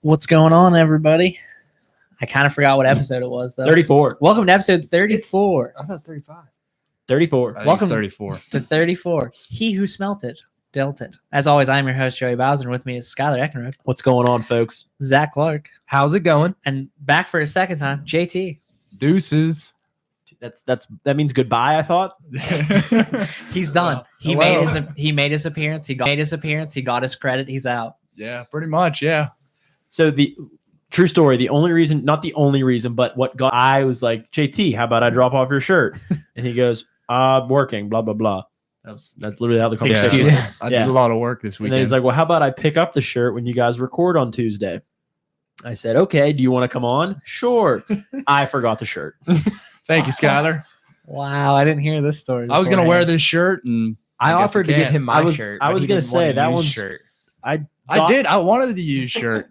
What's going on, everybody? I kind of forgot what episode it was, though. 34. Welcome to episode 34. I thought it was 35. 34. Welcome 34. to 34. He who smelt it, dealt it. As always, I'm your host, Joey Bowser, and with me is Skylar Eckenrode, What's going on, folks? Zach Clark, How's it going? and back for a second time, JT. Deuces. That means goodbye, I thought. He's done. He made his appearance. He got his credit. He's out. Yeah, pretty much. Yeah. So the true story, the only reason, not the only reason, but what got, I was like, JT, how about I drop off your shirt? And he goes, working, blah, blah, blah. That's literally how the conversation Excuses. I did a lot of work this And weekend. then he's like, well, how about I pick up the shirt when you guys record on Tuesday? I said, okay, do you want to come on? Sure. I forgot the shirt. Thank you, Skylar. Wow, I didn't hear this story. I was going to beforehand. wear this shirt, and I guess offered to give him my shirt. I but was he gonna didn't say want that a used one's shirt. I did. I wanted the used shirt.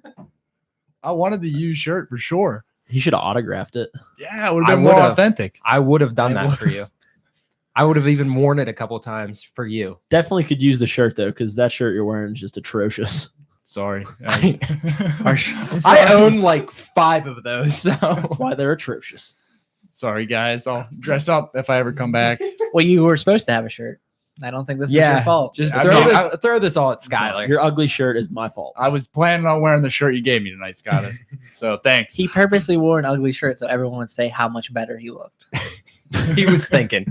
I wanted the used shirt for sure. He should have autographed it. Yeah, it would have I been more would've. authentic. I would have done I that for you. I would have even worn it a couple times for you. Definitely could use the shirt, though, because that shirt you're wearing is just atrocious. Sorry. I own like 5 of those. So That's why they're atrocious. Sorry, guys. I'll dress up if I ever come back. Well, you were supposed to have a shirt. I don't think this is Yeah. your fault. just I throw mean, throw this all at Skylar. Your ugly shirt is my fault. I was planning on wearing the shirt you gave me tonight, Skylar. So thanks. He purposely wore an ugly shirt so everyone would say how much better he looked. He was thinking.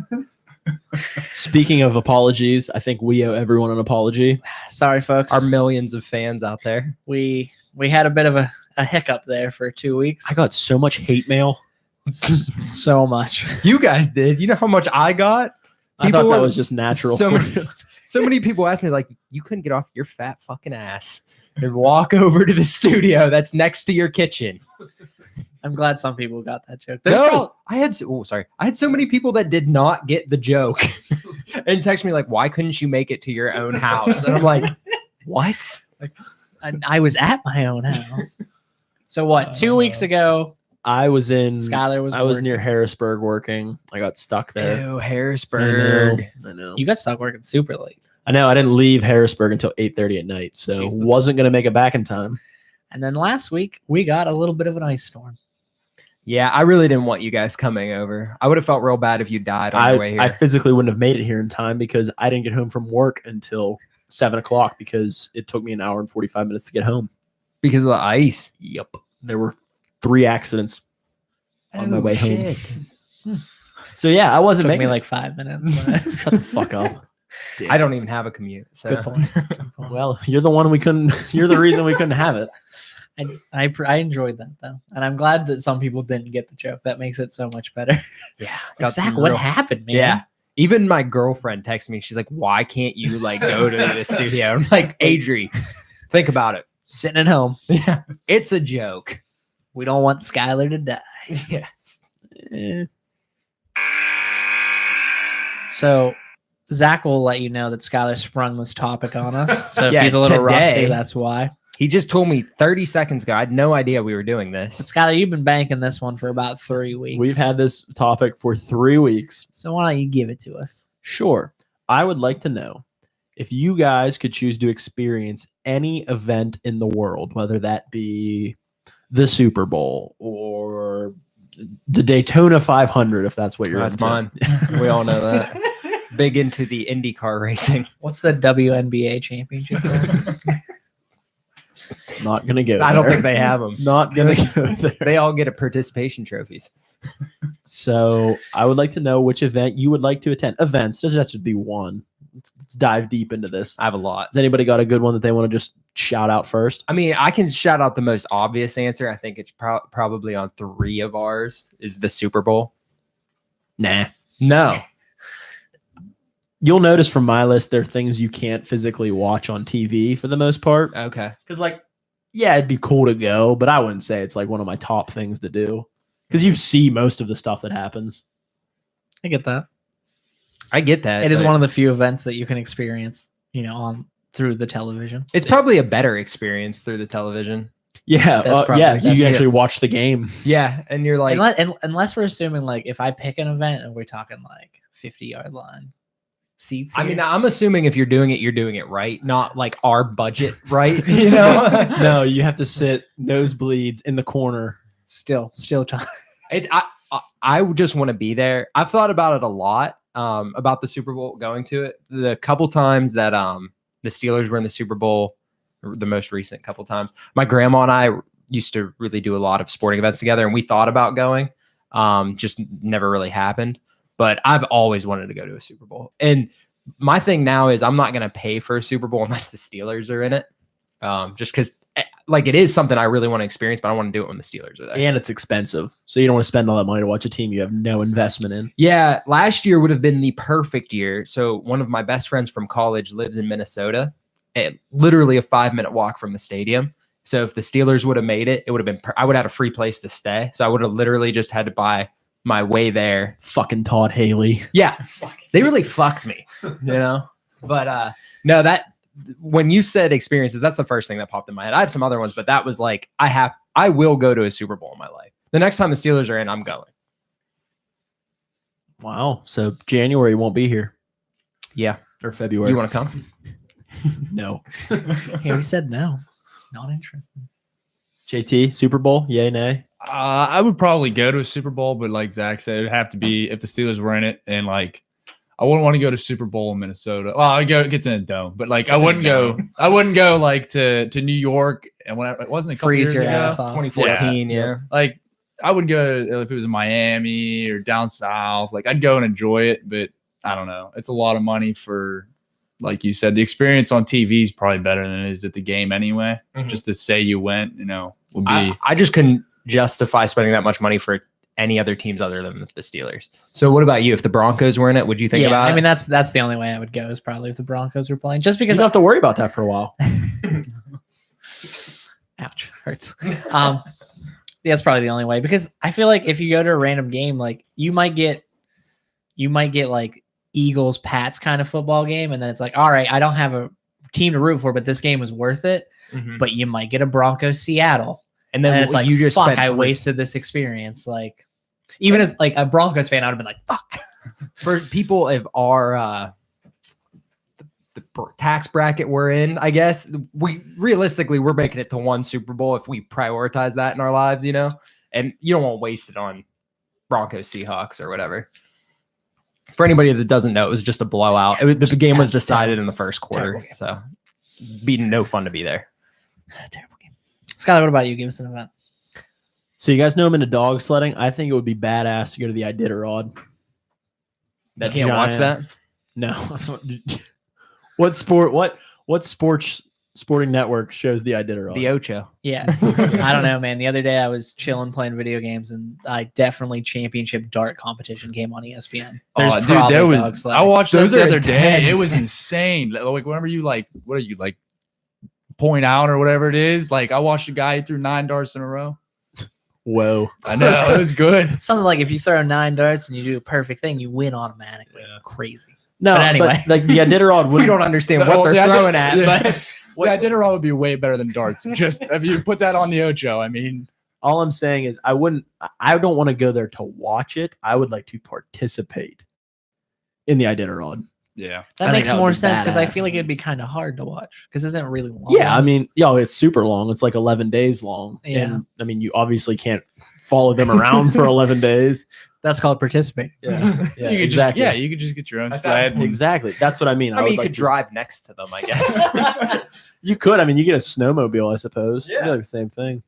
Speaking of apologies, I think we owe everyone an apology. Sorry, folks. Our millions of fans out there. we had a bit of a hiccup there for 2 weeks. I got so much hate mail. So much. You guys did. You know how much I got? I thought that were- was just natural. So many, so many people asked me, like, you couldn't get off your fat fucking ass and walk over to the studio that's next to your kitchen. I'm glad some people got that joke. No, I had so many people that did not get the joke and text me like, why couldn't you make it to your own house? And I'm like, what? I was at my own house. So what? 2 weeks ago, I was Skylar was. I was working. near Harrisburg working. I got stuck there. Ew, Harrisburg. I know. You got stuck working super late, I know. I didn't leave Harrisburg until 8:30 at night, so Jesus. wasn't gonna make it back in time. and then last week we got a little bit of an ice storm. Yeah, I really didn't want you guys coming over. I would have felt real bad if you died on the way here. I physically wouldn't have made it here in time because I didn't get home from work until 7 o'clock because it took me an hour and 45 minutes to get home. because of the ice. Yep. There were 3 accidents on my way home. So yeah, I wasn't Took making me it. like 5 minutes. But Shut the fuck up. I don't even have a commute. So. Good point. Good point. Well, you're the one we couldn't. You're the reason we couldn't have it. I enjoyed that though, and I'm glad that some people didn't get the joke. That makes it so much better. Yeah, Like, Zach, what happened, man? Yeah. Even my girlfriend texted me. She's like, why can't you like go to the studio? I'm like, Adri, think about it. Sitting at home. Yeah, it's a joke. We don't want Skylar to die. Yes. Eh. So Zach will let you know that Skylar sprung this topic on us. So if Yeah, he's a little today. rusty, that's why. He just told me 30 seconds ago. I had no idea we were doing But this. Skylar, you've been banking this one for about 3 weeks. We've had this topic for 3 weeks. So why don't you give it to us? Sure. I would like to know if you guys could choose to experience any event in the world, whether that be the Super Bowl or the Daytona 500, if that's what you're That's into. mine. We all know that. Big into the IndyCar racing. What's the WNBA championship? Not gonna go. I don't there. think they have them. Not gonna go there. They all get a participation trophies. So I would like to know which event you would like to attend. Events doesn't have to be one. Let's dive deep into this. I have a lot. Has anybody got a good one that they want to just shout out first? I mean, I can shout out the most obvious answer. I think it's probably on 3 of ours is the Super Bowl. Nah. No. You'll notice from my list there are things you can't physically watch on TV for the most part. Okay. Because, like, yeah, it'd be cool to go, but I wouldn't say it's like one of my top things to do. Because you see most of the stuff that happens. I get that. I get that. It is but one of the few events that you can experience, on through the television. It's probably a better experience through the television. Yeah, That's probably- yeah. that's You it. can actually watch the game. Yeah, and you're like, Unless we're assuming like if I pick an event and we're talking like 50-yard line, seats. I mean, here. I'm assuming if you're doing it right, not like our budget, right? You know, No, you have to sit nosebleeds in the corner. still John. I just want to be there. I've thought about it a lot, about the Super Bowl, going to it. The couple times that the Steelers were in the Super Bowl, the most recent couple times, my grandma and I used to really do a lot of sporting events together, and we thought about going. Just never really happened. But I've always wanted to go to a Super Bowl. And my thing now is I'm not going to pay for a Super Bowl unless the Steelers are in it. Just because like it is something I really want to experience, but I want to do it when the Steelers are there. And it's expensive. So you don't want to spend all that money to watch a team you have no investment in. Yeah, last year would have been the perfect year. So one of my best friends from college lives in Minnesota, literally a 5-minute walk from the stadium. So if the Steelers would have made it, it would have been, I would have had a free place to stay. So I would have literally just had to buy my way there. Fucking Todd Haley. Yeah, they really fucked me, But no, that when you said experiences, that's the first thing that popped in my head. I have some other ones, but that was like, I will go to a Super Bowl in my life. The next time the Steelers are in, I'm going. Wow. So January won't be here. Yeah. Or February. You want to come? No. He already said no. Not interested. JT, Super Bowl, yay, nay? I would probably go to a Super Bowl, but like Zach said, it'd have to be if the Steelers were in it, and like I wouldn't want to go to Super Bowl in Minnesota. Well, I go, it gets in a dome, but like I wouldn't go like to New York, and when it wasn't a couple Freeze years your ago. ass off. 2014, yeah. Like I would go if it was in Miami or down south. Like I'd go and enjoy it, but I don't know. It's a lot of money for, like you said, the experience on TV is probably better than it is at the game anyway. Mhm. Just to say you went, would be. I just couldn't justify spending that much money for any other teams other than the Steelers. So what about you? If the Broncos were in it, would you think about it? I mean, that's the only way I would go is probably if the Broncos were playing. Just You because don't have to worry about that for a while. ouch, hurts. Yeah, that's probably the only way, because I feel like if you go to a random game, like you might get like Eagles Pats kind of football game, and then it's like, all right, I don't have a team to root for, but this game was worth it. Mhm. But you might get a Broncos Seattle, And then it's like, you just fuck, spent I wasted this experience. Like, even as like a Broncos fan, I'd have been like, fuck. for people of our the tax bracket we're in, I guess we're making it to one Super Bowl if we prioritize that in our lives, and you don't want to waste it on Broncos Seahawks or whatever. For anybody that doesn't know, it was just a blowout. The game was decided in the first quarter, so be no fun to be there. Terrible game. Skylar, what about you? Give us an event. So you guys know I'm into dog sledding. I think it would be badass to go to the Iditarod. You can't watch that? No. What sporting network shows the Iditarod? The Ocho. Yeah. I don't know, man. The other day I was chilling playing video games, and definitely championship dart competition came on ESPN. There's Oh, dude, probably there dog was. sledding. I watched those Those the are other day. It intense. was insane. Like whenever you what are you like? Point out or whatever it is. Like I watched a guy who threw 9 darts in a row. Whoa. I know it was good. It's something like if you throw 9 darts and you do a perfect thing, you win automatically. Yeah. Crazy. No, But anyway. like the Iditarod We would don't understand Oh, what they're yeah, throwing at, yeah. but Yeah, Iditarod would be way better than darts. Just if you put that on the Ocho, I mean, all I'm saying is I don't want to go there to watch it. I would like to participate in the Iditarod. yeah. That I think makes that would more be sense because I badass. feel like it'd be kind of hard to watch because it's not really long. Yeah, I mean, it's super long. It's like 11 days long. Yeah. And I mean, you obviously can't follow them around for 11 days. that's called participating. Yeah, You could exactly. you could just get your own I thought- sled. and- Exactly. That's what I mean. I mean, would you like could to- drive next to them, I guess. You could. I mean, you get a snowmobile, I suppose. Yeah. Like the same thing.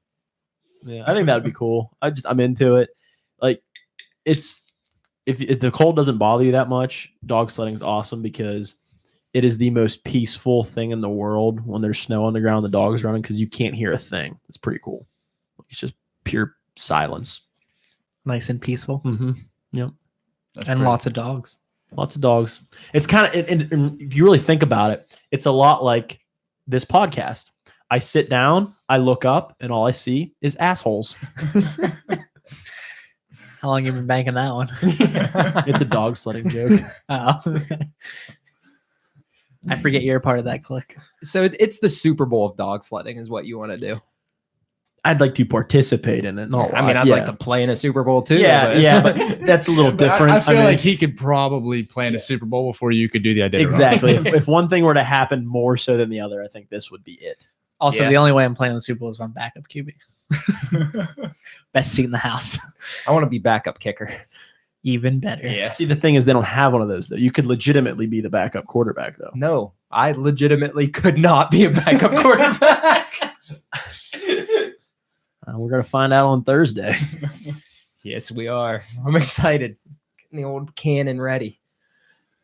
Yeah, I think that would be cool. I'm into it. Like, it's if the cold doesn't bother you that much, dog sledding is awesome because it is the most peaceful thing in the world when there's snow on the ground, the dog's running because you can't hear a thing. It's pretty cool. It's just pure silence. Nice and peaceful. Mm-hmm. That's And pretty- lots of dogs. Lots of dogs. It's kind of, and if you really think about it, it's a lot like this podcast. I sit down, I look up, and all I see is assholes. How long you been banking that one? It's a dog sledding joke. Oh. I forget you're a part of that clique. So it's the Super Bowl of dog sledding is what you want to do. I'd like to participate in it. Not I mean, I'd like to play in a Super Bowl too. but that's a little But different. I feel mean, like he could probably play in a Super Bowl before you could do the identity. exactly. if one thing were to happen more so than the other, I think this would be it. Also, Yeah. the only way I'm playing the Super Bowl is if I'm backup QB. Best seat in the house. I want to be backup kicker. Even better. Yeah. See, the thing is, they don't have one of those though. You could legitimately be the backup quarterback though. No, I legitimately could not be a backup quarterback. We're gonna find out on Thursday. Yes, we are. I'm excited. Getting the old cannon ready.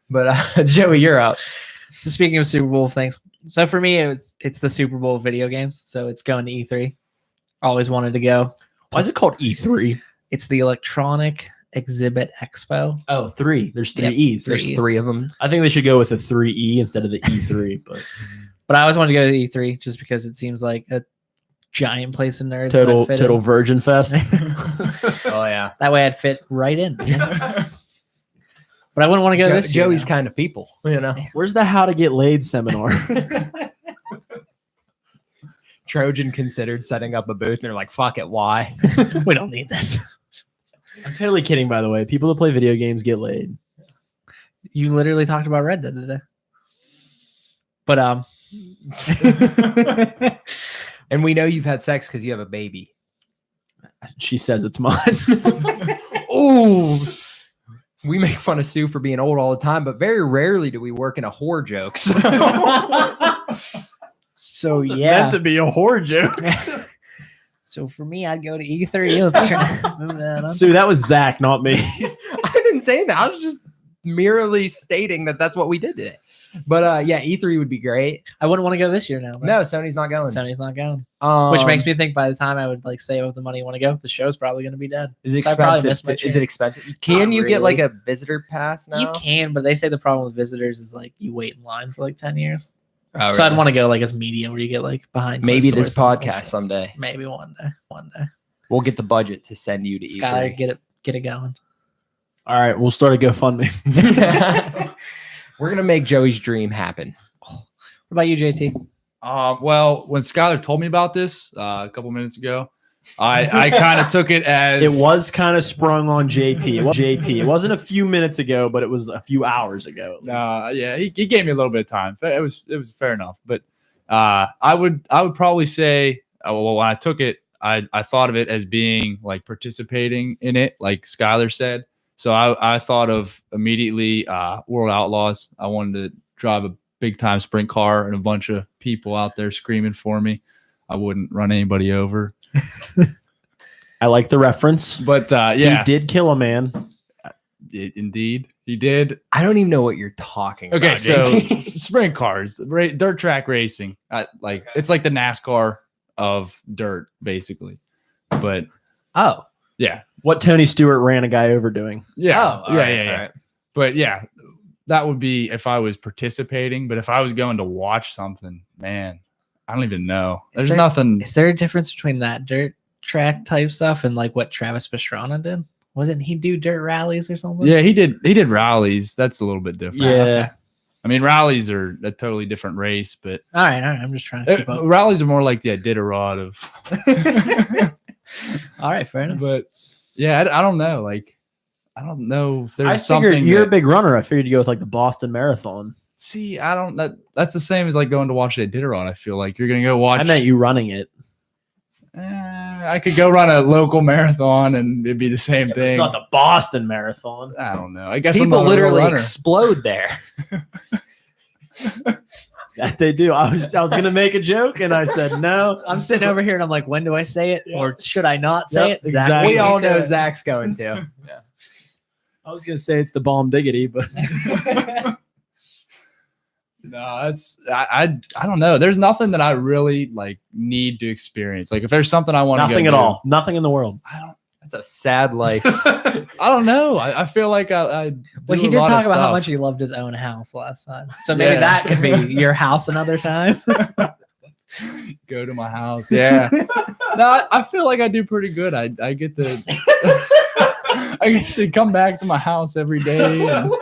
But Joey, you're out. So speaking of Super Bowl things, so for me, it's the Super Bowl video games. So it's going to E3. Always wanted to go. Why is it called E3? It's the Electronic Exhibit Expo. Oh, 3. There's 3 Yep. E's. Three There's E's. 3 of them. I think they should go with a 3E instead of the E3. But But I always wanted to go to E3 just because it seems like a giant place of nerds. that total I'd fit total in. virgin fest. Oh yeah. That way I'd fit right in. But I wouldn't want to go this year, Joey's now. kind of people, you know. Where's the How to Get Laid seminar? Trojan considered setting up a booth, and they're like, "Fuck it, why?" We don't need this. I'm totally kidding, by the way. People that play video games get laid. You literally talked about Red Dead today. But And we know you've had sex because you have a baby. She says it's mine. Ooh. We make fun of Sue for being old all the time, but very rarely do we work in a whore joke. So It's yeah. meant to be a whore joke. So for me, I'd go to E3. Let's try to move that on. Sue, that was Zach, not me. I didn't say that. I was just merely stating that that's what we did today. But yeah, E3 would be great. I wouldn't want to go this year now. though. No, Sony's not going. Sony's not going. Which Um, makes me think by the time I would like save up the money I want to go, the show's probably going to be dead. Is it So I probably expensive? missed my Is it chance. expensive? Can Not you get like really. a visitor pass now? You can, but they say the problem with visitors is like you wait in line for like 10 years. Oh, So I'd really? want to go like as media where you get like behind. Maybe closed this doors. podcast someday. Maybe one day. One day. We'll get the budget to send you to Skylar, E3. get it going. All right, we'll start a GoFundMe. We're gonna make Joey's dream happen. What about you, JT? Well, when Skylar told me about this a couple minutes ago, I kind of took it as It was kind of sprung on JT. It wasn't a few minutes ago, but it was a few hours ago. At least. Yeah, he gave me a little bit of time. It was fair enough. But I would probably say, well, when I took it, I thought of it as being like participating in it, like Skylar said. So I thought of immediately World Outlaws. I wanted to drive a big time sprint car and a bunch of people out there screaming for me. I wouldn't run anybody over. I like the reference. But yeah, He did kill a man. indeed, he did. I don't even know what you're talking Okay, about. so JT. sprint cars, dirt track racing, it's like the NASCAR of dirt, basically. But Oh. yeah, What Tony Stewart ran a guy over doing. yeah, Oh, all yeah, right, yeah. all right. But yeah, that would be if I was participating. But if I was going to watch something, man, I don't even know. Is There's there- nothing. Is there a difference between that dirt track type stuff and like what Travis Pastrana did? Wasn't he do dirt rallies or something? Yeah, he did rallies. That's a little bit different. Ah, Yeah. okay. I mean, rallies are a totally different race, but All right. I'm just trying to keep up. rallies are more like the Iditarod of. All right, fair enough. But yeah, I don't know. Like, I don't know if there's I something. figured you're a that- big runner. I figured you go with like the Boston Marathon. See, I don't. That's the same as like going to watch the Iditarod. I feel like you're gonna go watch. I meant you running it. I could go run a local marathon and it'd be the same thing. It's not the Boston Marathon. I don't know. I guess I'm People not a real literally runner. explode there. That they do. I was gonna make a joke and I said no. I'm sitting over here and I'm like, when do I say it? Or should I not say Yep, it? exactly. We all know Zach. Zach's going to. I was gonna say it's the bomb diggity, but No, that's I don't know. There's nothing that I really like need to experience. Like if there's something I want to nothing at all. Nothing in the world. That's a sad life. I don't know. I feel like I Well, do he a did lot of talk about how stuff. much he loved his own house last time. So maybe Yeah. that could be your house another time. Go to my house. Yeah. No, I feel like I do pretty good. I get to I get to come back to my house every day. And,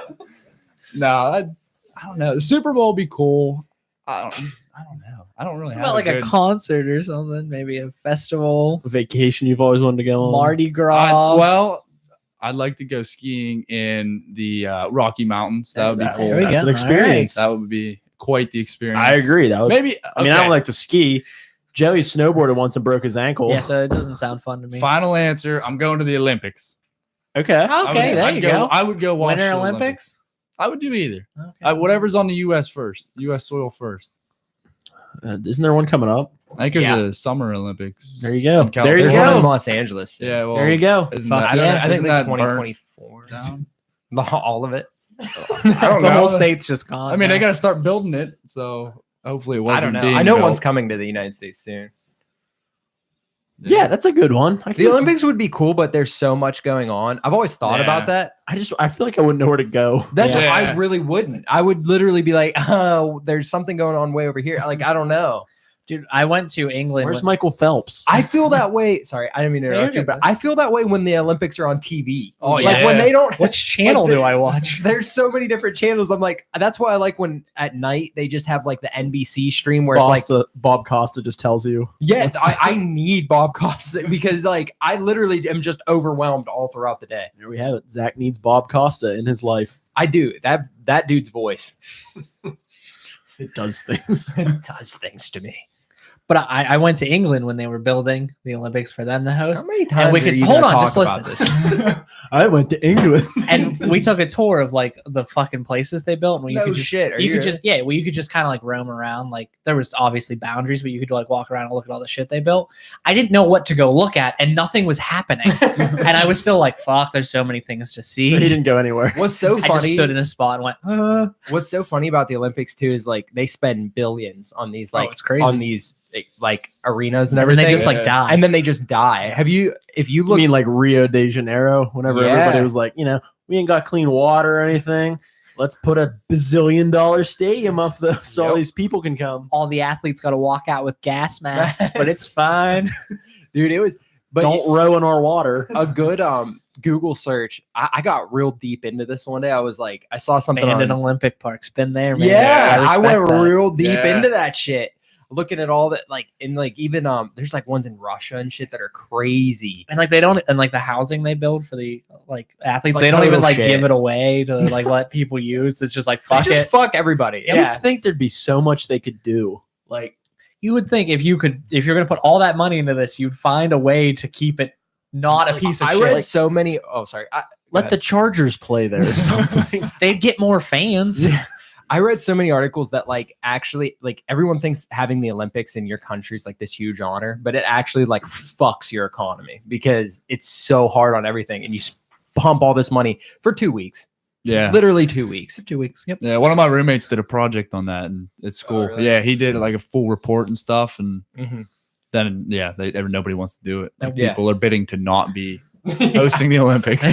no, I don't know. The Super Bowl would be cool. I don't know. I don't really How have about like a good, concert or something? Maybe a festival, A vacation you've always wanted to go on. Mardi Gras. well, I'd like to go skiing in the Rocky Mountains. That would be That- cool. There we That's go. an experience. That would be quite the experience. I agree. That would, Maybe. I mean, I okay. don't like to ski. Joey snowboarded once and broke his ankle. Yeah, so it doesn't sound fun to me. Final answer. I'm going to the Olympics. Okay. Okay, there I'd you go. I would go watch Winter the Olympics. I would do either. Okay. Whatever's on the U.S. first. U.S. soil first. Isn't there one coming up? I think there's Yeah. a Summer Olympics. There you go. in There you There's California. one in go. Los Angeles. Yeah. Well, There you go. Isn't Fuck that, yeah. I think isn't that 2024. down? All of it. I don't The know. whole state's just gone. I mean, they now. got to start building it. So hopefully it I wasn't. don't know. Being I know built. one's coming to the United States soon. Yeah, that's a good one. The Olympics would be cool, but there's so much going on. I've always thought Yeah. about that. I feel like I wouldn't know where to go. That's Yeah. I really wouldn't. I would literally be like, oh, there's something going on way over here. Like, I don't know. Dude, I went to England. Where's when- Michael Phelps? I feel that way. Sorry, I didn't mean to you're interrupt you, good, but man. I feel that way when the Olympics are on TV. Oh, like yeah. when they don't. Which channel Like, do I watch? There's so many different channels. I'm like, that's why I like when at night they just have like the NBC stream where it's like, Bob Costa just tells you. yeah, I need Bob Costa because like I literally am just overwhelmed all throughout the day. There we have it. Zach needs Bob Costa in his life. I do that dude's voice. It does things. It does things to me. But I went to England when they were building the Olympics for them to host. How many times we are could- you hold gonna on, talk just about listen. this? I went to England. And we took a tour of like the fucking places they built. And you No could just, shit. Are you you could just you could just kind of like roam around. Like there was obviously boundaries, but you could like walk around and look at all the shit they built. I didn't know what to go look at, and nothing was happening. And I was still like, "Fuck!" There's so many things to see. So he didn't go anywhere. What's so I just funny? stood in a spot and went, What's so funny about the Olympics too is like they spend billions on these like it's crazy. on these like arenas and and everything. they just like Yeah. die. and then they just die. If you You look mean like Rio de Janeiro? Whenever Yeah. everybody was like, we ain't got clean water or anything. Let's put a bazillion-dollar stadium up there so all Yep. these people can come. all the athletes got to walk out with gas masks, but it's fine. dude, it was but Don't row in our water. a good Google search. I got real deep into this one day. I was like, I saw something Abandoned on Olympic Park's been there, man. yeah, I respect went that. real deep Yeah. into that shit. Looking at all that, like, in like even there's like ones in Russia and shit that are crazy. And like they don't, and like the housing they build for the like athletes, like they don't even total like shit. give it away to like let people use. It's just like They fuck just it. fuck everybody. I Yeah, would think there'd be so much they could do. Like, You would think if you're gonna put all that money into this, you'd find a way to keep it not a Like, piece of I shit. read Like, so many. Oh, sorry. let the Chargers play there or something. they'd get more fans. I read so many articles that like actually like everyone thinks having the Olympics in your country is like this huge honor, but it actually like fucks your economy because it's so hard on everything, and you pump all this money for 2 weeks, Yeah. literally 2 weeks. 2 weeks. Yep. Yeah. One of my roommates did a project on that and at school. really? Yeah. He did like a full report and stuff. And Mm-hmm. then, yeah, nobody wants to do it. Like, Yeah. people are bidding to not be hosting the Olympics.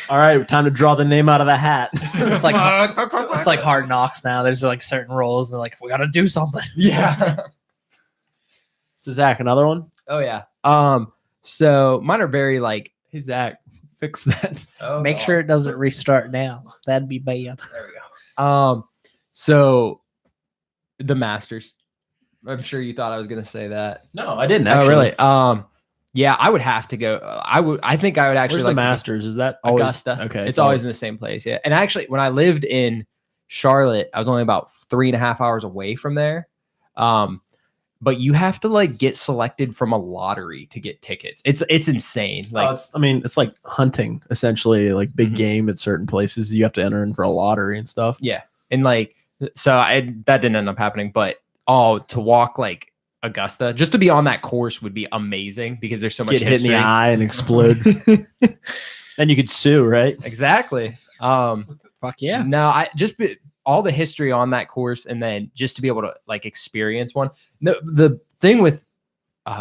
All right, time to draw the name out of the hat. It's like it's like Hard Knocks now. There's like certain roles. They're like, we got to do something. Yeah. So Zach, another one. Oh yeah. So mine are very like. Hey Zach, fix that. Oh, Make God. sure it doesn't restart now. That'd be bad. There we go. So the Masters. I'm sure you thought I was gonna say that. No, I didn't. Oh, Actually. really? Yeah, I would have to go. I think I would actually Where's like the to go- Masters? Is that always Augusta. Okay, It's always in the same place. Yeah. And actually, when I lived in Charlotte, I was only about 3.5 hours away from there. But you have to like get selected from a lottery to get tickets. It's insane. Like it's like hunting essentially, like big Mhm. game at certain places. You have to enter in for a lottery and stuff. yeah. And like so that didn't end up happening, but to walk like Augusta just to be on that course would be amazing because there's so much Get hit in history. the eye and explode. Then you could sue, right? Exactly. Fuck yeah. No, all the history on that course, and then just to be able to like experience one. The thing with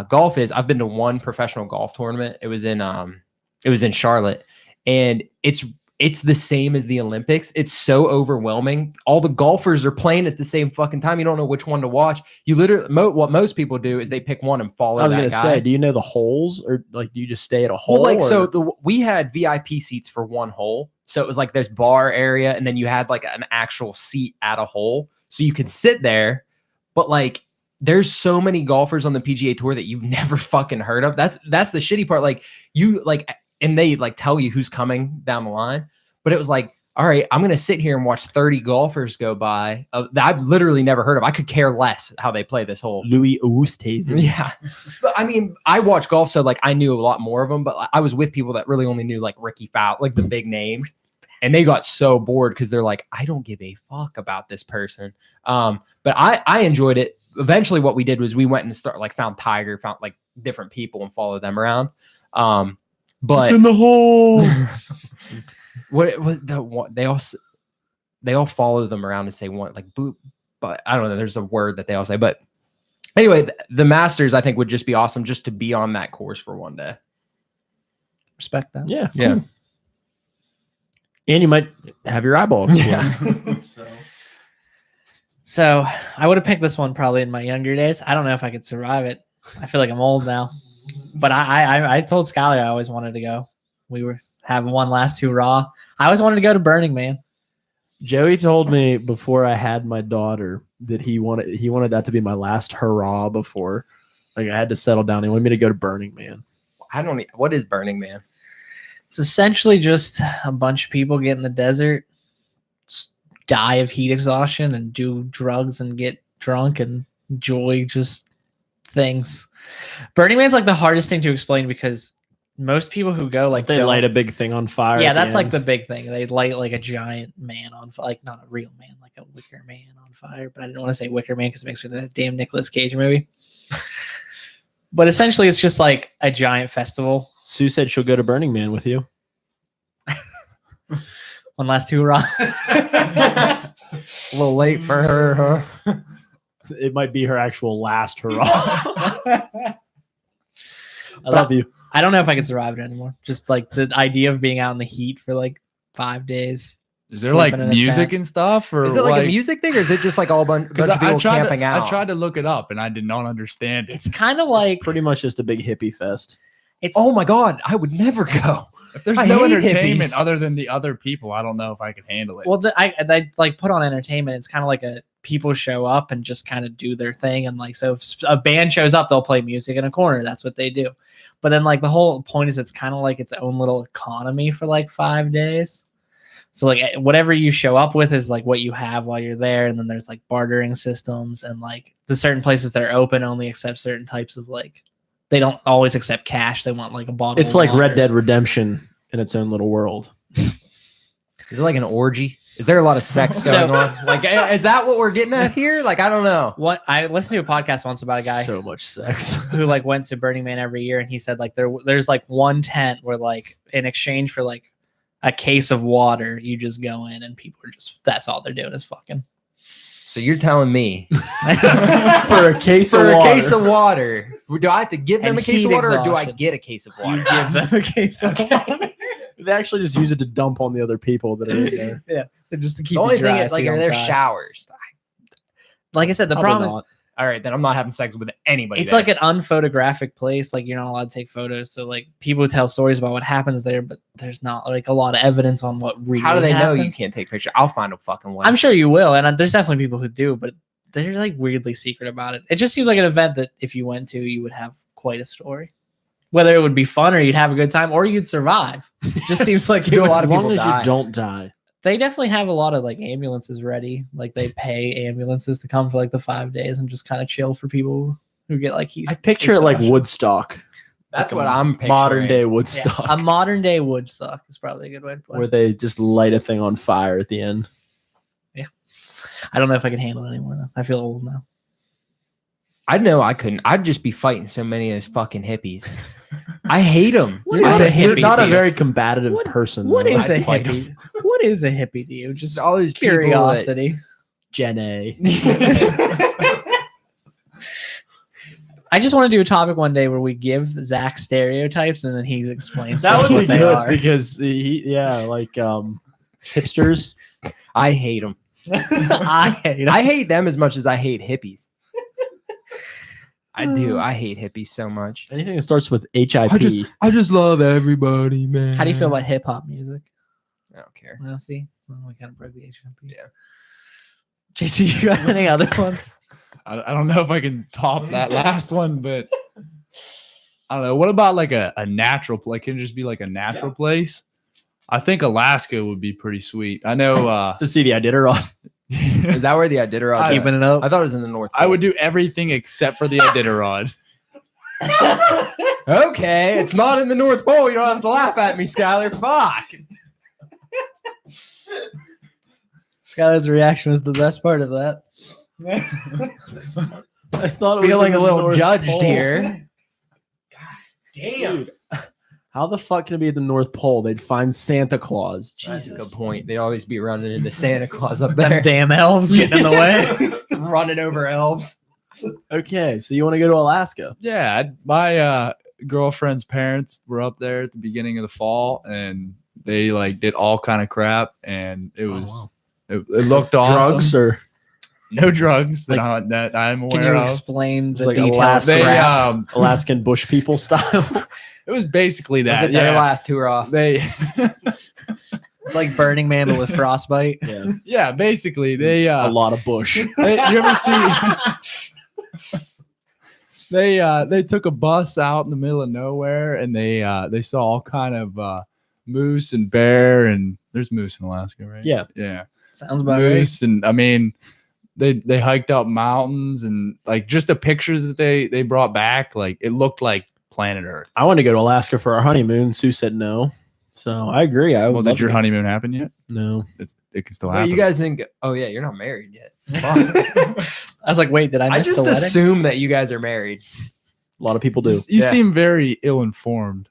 golf is I've been to one professional golf tournament. It was in Charlotte, and it's the same as the Olympics. It's so overwhelming. All the golfers are playing at the same fucking time. You don't know which one to watch. You literally what most people do is they pick one and follow. I was that gonna guy. say, do you know the holes, or like do you just stay at a hole? Well, like or- we had VIP seats for one hole, so it was like there's bar area, and then you had like an actual seat at a hole, so you could sit there. But like there's so many golfers on the PGA Tour that you've never fucking heard of. That's the shitty part. Like you like, and they like tell you who's coming down the line, but it was like, all right, I'm gonna sit here and watch 30 golfers go by that I've literally never heard of. I could care less how they play this whole. Louis Oosthuizen. Yeah, but I mean, I watch golf, so like I knew a lot more of them. But I was with people that really only knew like Ricky Fowler, like the big names, and they got so bored because they're like, I don't give a fuck about this person. But I enjoyed it. Eventually, what we did was we went and found Tiger, found like different people and followed them around. But It's in the hole. they all follow them around and say one like boop, but I don't know. There's a word that they all say, but anyway, the Masters I think would just be awesome just to be on that course for one day. Respect that. Yeah, Yeah. cool. And you might have your eyeballs. Yeah. So I would have picked this one probably in my younger days. I don't know if I could survive it. I feel like I'm old now, but I told Skylar I always wanted to go. We were having one last hurrah. I always wanted to go to Burning Man. Joey told me before I had my daughter that he wanted that to be my last hurrah before like I had to settle down. He wanted me to go to Burning Man. What is Burning Man? It's essentially just a bunch of people get in the desert, die of heat exhaustion, and do drugs and get drunk and enjoy just things. Burning Man's like the hardest thing to explain because most people who go like They light a big thing on fire. yeah, at the that's like end. the big thing. They light like a giant man on fire, like not a real man, like a wicker man on fire. But I didn't want to say wicker man because it makes me that damn Nicolas Cage movie. But essentially, it's just like a giant festival. Sue said she'll go to Burning Man with you. One last hurrah. A little late for her, huh? It might be her actual last hurrah. I love you. I don't know if I could survive it anymore. Just like the idea of being out in the heat for like 5 days. Is there like Sleeping in a music tent. and stuff, or Is it like a music thing, or is it just like all bunch of people camping out? I tried to look it up and I did not understand it. It's kind of like Pretty much just a big hippie fest. it's Oh my god, I would never go. If there's I no hate entertainment hippies. other than the other people, I don't know if I could handle it. well, they like put on entertainment. It's kind of like a people show up and just kind of do their thing, and like so if a band shows up, they'll play music in a corner. That's what they do. But then like the whole point is it's kind of like its own little economy for like 5 days. So like whatever you show up with is like what you have while you're there, and then there's like bartering systems, and like the certain places that are open only accept certain types of like they don't always accept cash. They want like a bottle. It's of like water. Red Dead Redemption in its own little world. Is it like an orgy? Is there a lot of sex going on? Like, is that what we're getting at here? Like, I don't know. What I listened to a podcast once about a guy So much sex. who like went to Burning Man every year, and he said like there's like one tent where like in exchange for like a case of water, you just go in and people are just that's all they're doing is fucking. So you're telling me For a case for of a water. case of water, do I have to give them And a case of heat water, or do I exhaustion. get a case of water? You give them a case of water. They actually just use it to dump on the other people that are in there. Just to keep The only it dry thing is, so like, you are don't there die. showers? Like I said, the Probably problem is not. All right, then I'm not having sex with anybody. it's there. like an unphotographic place. Like you're not allowed to take photos. So like people tell stories about what happens there, but there's not like a lot of evidence on what really How do they know you happens. can't take pictures? I'll find a fucking way. I'm sure you will, and there's definitely people who do, but they're like weirdly secret about it. It just seems like an event that if you went to, you would have quite a story. Whether it would be fun or you'd have a good time or you'd survive. It just seems like Do a lot As of long people as die. you don't die. they definitely have a lot of like ambulances ready. Like they pay ambulances to come for like the 5 days and just kind of chill for people who get like heat. I picture it like exhaustion. Woodstock. That's Like what a I'm picturing. modern day Yeah, Woodstock. a modern day Woodstock is probably a good way to put it. where they just light a thing on fire at the end. I don't know if I can handle it anymore though. I feel old now. I know I couldn't. I'd just be fighting so many of those fucking hippies. I hate them. What You're is not, a a, you're hippie not to a you? very combative person. What though. is a I'd fight hippie? What is a hippie to you? Just Just all those people that- curiosity. Gen A? I just want to do a topic one day where we give Zach stereotypes and then he explains That to us would what be they good are. because like hipsters. I hate them. I hate it. I hate them as much as I hate hippies. I do. I hate hippies so much. Anything that starts with HIP. I just love everybody, man. How do you feel about hip hop music? I don't care. Well, see, well, we kind of broke the HMP. Yeah. JT, you got any other ones? I don't know if I can top that last one, but I don't know. What about like a natural place? Can it just be like a natural place? I think Alaska would be pretty sweet. I know To see the Iditarod. Is that where the Iditarod? Keeping it up. I thought it was in the North Pole. I would do everything except for the Iditarod. Okay, it's not in the North Pole. You don't have to laugh at me, Skylar. Fuck. Skylar's reaction was the best part of that. I thought it was Feeling in a the little North judged Pole. here. Dude, how the fuck can it be at the North Pole? They'd find Santa Claus. That's a Jesus. good point. They'd always be running into Santa Claus up Them there, damn elves getting in the way. running over elves. Okay, so you want to go to Alaska? Yeah, my girlfriend's parents were up there at the beginning of the fall, and they like did all kind of crap, and it was it looked awesome. Drugs or No drugs that, Like, that I'm Can aware you of. explain It's the like details? Alaska They crap. Alaskan bush people style? it was basically Was that. it their Yeah, last hurrah? they It's like Burning Man, but with frostbite. Yeah, yeah, basically they a lot of bush. you ever see they took a bus out in the middle of nowhere, and they saw all kind of moose and bear, and there's moose in Alaska, right? Yeah. Yeah. Sounds about right. Moose, and I mean they hiked up mountains, and like just the pictures that they brought back, like it looked like planet Earth. I want to go to Alaska for our honeymoon. Sue said no, so I agree. I would Well, love did your to go. honeymoon happen yet? No, It can still Well, happen. you guys didn't. Oh yeah, you're not married yet. Fuck. I was like, wait, did I I miss just the wedding? assume that you guys are married. a lot of people do. You Yeah. seem very ill-informed.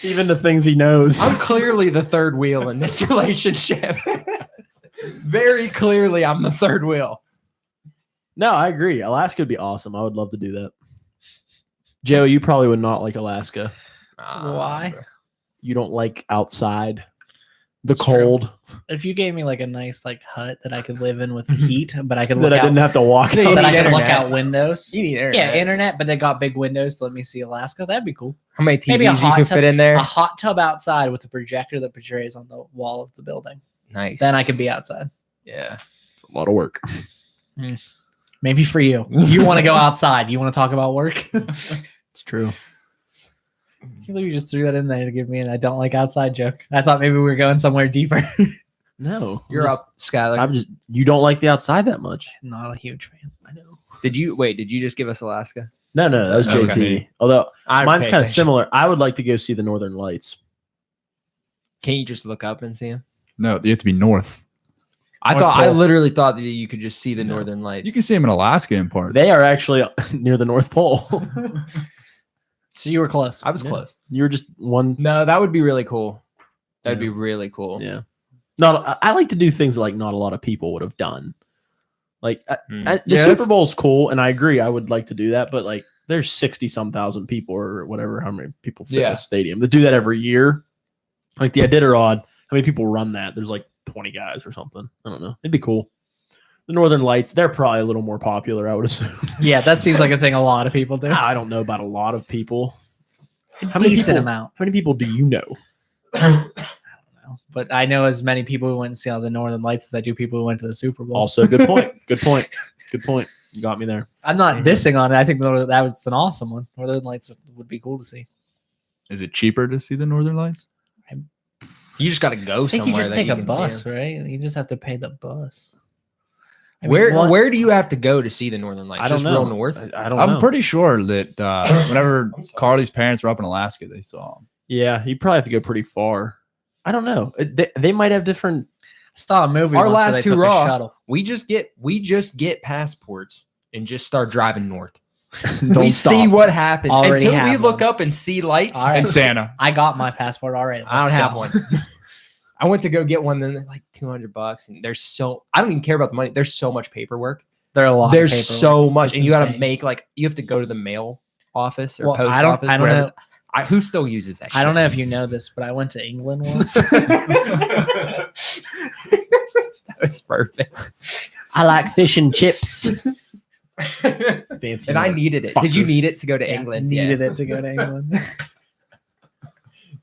Even the things he knows. I'm clearly the third wheel in this relationship. Very clearly, I'm the third wheel. No, I agree. Alaska would be awesome. I would love to do that. Joe, you probably would not like Alaska. Why? You don't like outside, the It's true. cold, If you gave me like a nice like hut that I could live in with heat, but I could look that I out, didn't have to walk Yeah, out. that I need could look internet. out windows. You need internet. Yeah, internet, but they got big windows to let me see Alaska. That'd be cool. How many Maybe a TVs you hot can tub- fit in there? A hot tub outside with a projector that portrays on the wall of the building. Nice. Then I could be outside. Yeah. It's a lot of work. Maybe for you. You want to go outside. You want to talk about work? It's true. I can't believe you just threw that in there to give me an I don't like outside joke. I thought maybe we were going somewhere deeper. No, You're up, Skylar. I'm just. You don't like the outside that much. Not a huge fan. I know. Did you just give us Alaska? No, that was Okay. JT. Although I mine's pay kind of attention. similar. I would like to go see the Northern Lights. Can you just look up and see them? No, you have to be north. I North thought I Pole. literally thought that you could just see the No. northern lights. You can see them in Alaska in parts. They are actually near the North Pole. So you were close. I was Yeah. close. You were just one. No, that would be really cool. That'd Yeah. be really cool. Yeah. Not. I like to do things that, like not a lot of people would have done. Like the Yeah, Super that's- Bowl's cool, and I agree. I would like to do that, but like there's 60-some thousand people or whatever, how many people fit in Yeah. a stadium that do that every year. Like the Iditarod, how many people run that? There's like 20 guys or something. I don't know. It'd be cool. The Northern Lights, they're probably a little more popular, I would assume. Yeah, that seems like a thing a lot of people do. I don't know about a lot of people. How decent amount. How many people do you know? I don't know. But I know as many people who went and see all the Northern Lights as I do people who went to the Super Bowl. Also, good point. Good point. Good point. You got me there. I'm not dissing on it. I think that was an awesome one. Northern Lights would be cool to see. Is it cheaper to see the Northern Lights? You just got to go I think somewhere. you just that take a can see bus, 'em. right? You just have to pay the bus. I mean, Where do you have to go to see the northern lights? I don't Just know. real north. I don't I'm know. pretty sure that whenever Carly's parents were up in Alaska, they saw them. Yeah, you probably have to go pretty far. I don't know. They might have different. I saw a movie Our once where last they two took a Raw. shuttle. We just get passports and just start driving north. Don't we stop. see what happens Already until we have look one. up and see lights. All right. And Santa. I got my passport already. I don't Let's have go. one. I went to go get one, then they're like $200, and I don't even care about the money. There's so much paperwork. There are a lot. There's of paperwork. so much, It's and you got to insane. make you have to go to the mail office or Well, post I don't. office. I don't whatever. know. Who still uses that? I don't shit? know if you know this, but I went to England once. That was perfect. I like fish and chips. Fancy. And I needed it. Did you Fucker. need it to go to Yeah, England? needed it to go to England.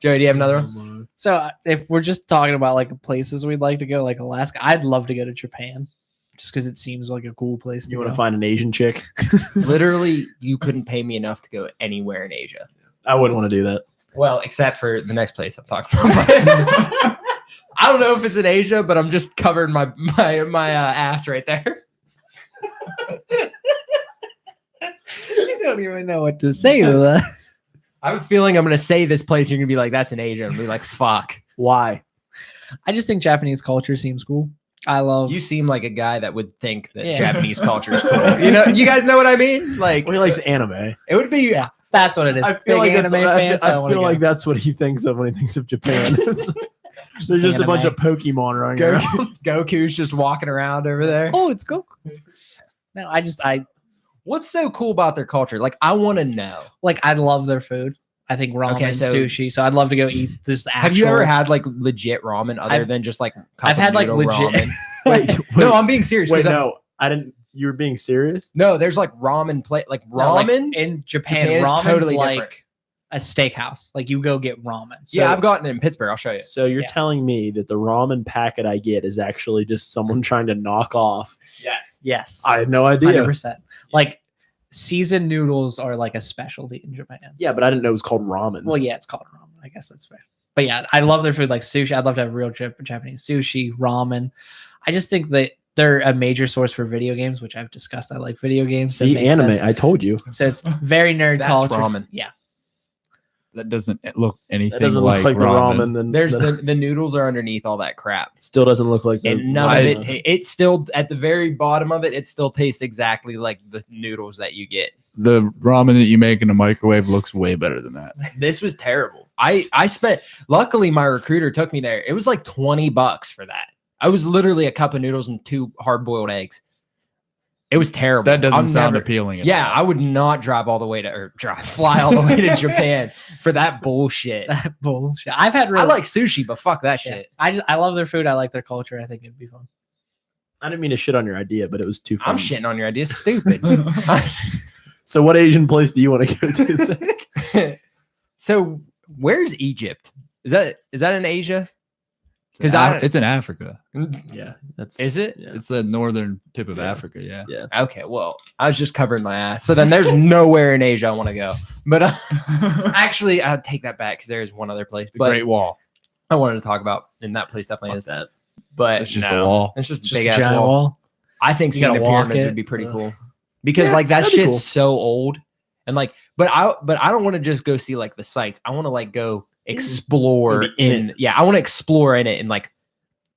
Joey, do you have another one? So if we're just talking about like places we'd like to go, like Alaska, I'd love to go to Japan, just because it seems like a cool place. You want to find an Asian chick? Literally, you couldn't pay me enough to go anywhere in Asia. I wouldn't want to do that. Well, except for the next place I'm talking about. I don't know if it's in Asia, but I'm just covering my ass right there. You don't even know what to say to that. I have a feeling I'm going to say this place. You're going to be like, that's in Asia. And be like, fuck. Why? I just think Japanese culture seems cool. I love. You seem like a guy that would think that Yeah. Japanese culture is cool. You guys know what I mean? Like, Well, he likes anime. it would be. Yeah. That's what it is. I Big feel like anime fans. I wanna feel go. like that's what he thinks of when he thinks of Japan. There's just a bunch of Pokemon running around. Goku's just walking around over there. Oh, it's Goku. No, I What's so cool about their culture? Like, I want to know. like. I love their food. I think ramen, Okay, so- sushi. So I'd love to go eat this. Actual, Have you ever had like legit ramen other I've- than just like I've had like noodle legit. ramen? No, I'm being serious. Wait, 'cause no, I didn't. You were being serious? No, there's like ramen plate, like No, like, ramen. in Japan, Japan is ramen's totally like different. a steakhouse. Like you go get ramen. So, Yeah, I've gotten it in Pittsburgh. I'll show you. So you're Yeah. telling me that the ramen packet I get is actually just someone trying to knock off? Yes. Yes, I had no idea. 100%. Like seasoned noodles are like a specialty in Japan. Yeah, but I didn't know it was called ramen. Well, yeah, it's called ramen. I guess that's fair. But yeah, I love their food, like sushi. I'd love to have real Japanese sushi, ramen. I just think that they're a major source for video games, which I've discussed. I like video games. so it See, makes anime. sense. I told you. So it's very nerd That's culture. ramen. Yeah. That doesn't look anything That doesn't like, look like the ramen. Then There's the noodles are underneath all that crap. still doesn't look like the And none ramen. of it still at the very bottom of it still tastes exactly like the noodles that you get. The ramen that you make in a microwave looks way better than that. This was terrible. I spent, luckily my recruiter took me there. It was like $20 for that. I was literally a cup of noodles and 2 hard-boiled eggs. It was terrible. That doesn't I'm sound never- appealing. At Yeah, all. I would not drive all the way to fly all the way to Japan for that bullshit. That bullshit. I've had I really, like sushi, but fuck that yeah. shit. I love their food. I like their culture. I think it'd be fun. I didn't mean to shit on your idea, but it was too fun. I'm shitting on your idea. It's stupid. So, what Asian place do you want to go to? So where's Egypt? Is that in Asia? Because It's in Africa. Yeah, that's Is it? Yeah. It's the northern tip of Yeah. Africa. Yeah. Yeah. Okay, well, I was just covering my ass. So then there's nowhere in Asia I want to go. But actually, I'll take that back because there is one other place. The But Great Wall. I wanted to talk about, and that place definitely Fuck is. that. But It's just no, a wall. It's just a Just big a ass giant wall. wall. I think You seeing gotta the walk pyramids it. would be pretty Ugh. cool because Yeah, like that that'd be shit's cool. so old and like, but I don't want to just go see like the sites. I want to like go explore Wanna be in in it. yeah. I want to explore in it and like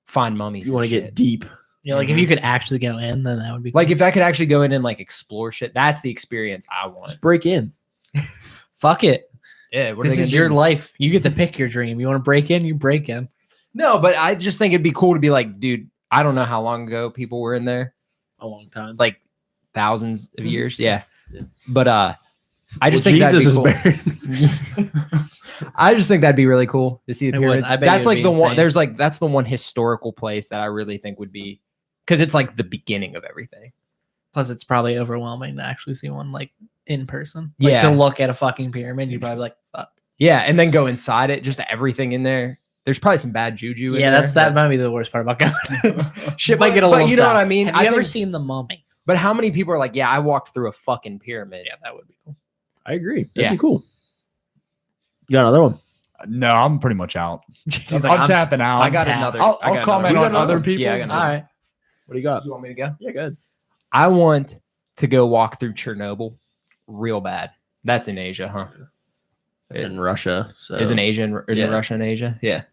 find mummies. You want to and get shit. deep. Yeah, like if you could actually go in, then that would be Like cool. if I could actually go in and like explore shit, that's the experience I want. Just break in. Fuck it. Yeah, what are This they is gonna your do? life. You get to pick your dream. You want to break in, you break in. No, but I just think it'd be cool to be like, dude, I don't know how long ago people were in there, A long time. like thousands of years. Yeah. Yeah. But I just Well, think Jesus that'd be is cool. buried. I just think that'd be really cool to see the It would. pyramids. I bet That's it would like be the one. insane. There's like that's the one historical place that I really think would be because it's like the beginning of everything. Plus, it's probably overwhelming to actually see one like in person. Like, Yeah. to look at a fucking pyramid, you'd probably be like, fuck. Yeah, and then go inside it, just everything in there. There's probably some bad juju. in Yeah, there, that but- might be the worst part about going. Shit might But- get a but little. you know what south. I mean? Have I you ever think- seen the Mummy? But how many people are like, yeah, I walked through a fucking pyramid? Yeah, that would be cool. I agree. That'd Yeah. be cool. You got another one? No, I'm pretty much out. He's I'm tapping out. I got tap. another. I'll I got comment another on one. other people's. Yeah, I got another All one. right. What do you got? You want me to go? Yeah, good. I want to go walk through Chernobyl real bad. That's in Asia, huh? It's in Russia. So Isn't Asia and isn't Yeah. Russia in Asia? Yeah.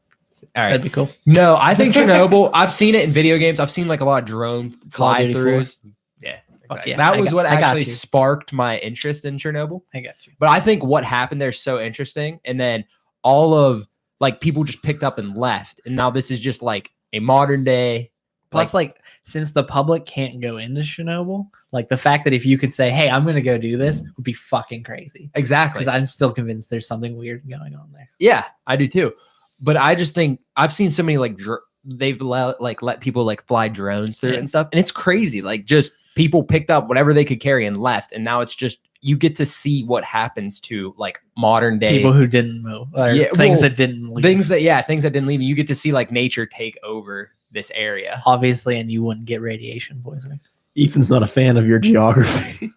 All right. That'd be cool. No, I think Chernobyl. I've seen it in video games. I've seen like a lot of drone Call of fly Duty throughs. 4. Yeah, Fuck exactly. yeah, That I was got- what I got actually you. sparked my interest in Chernobyl. I got you. But I think what happened there is so interesting, and then all of like people just picked up and left, and now this is just like a modern day. Plus, like, since the public can't go into Chernobyl, like the fact that if you could say, "Hey, I'm gonna go do this," would be fucking crazy. Exactly. Because I'm still convinced there's something weird going on there. Yeah, I do too. But I just think I've seen so many like they've let people like fly drones through it Yeah. and stuff, and it's crazy. Like just people picked up whatever they could carry and left, and now it's just you get to see what happens to like modern day People who didn't move, or things that didn't leave. things that didn't leave. You get to see like nature take over this area. Obviously, and you wouldn't get radiation poisoning. Ethan's not a fan of your geography.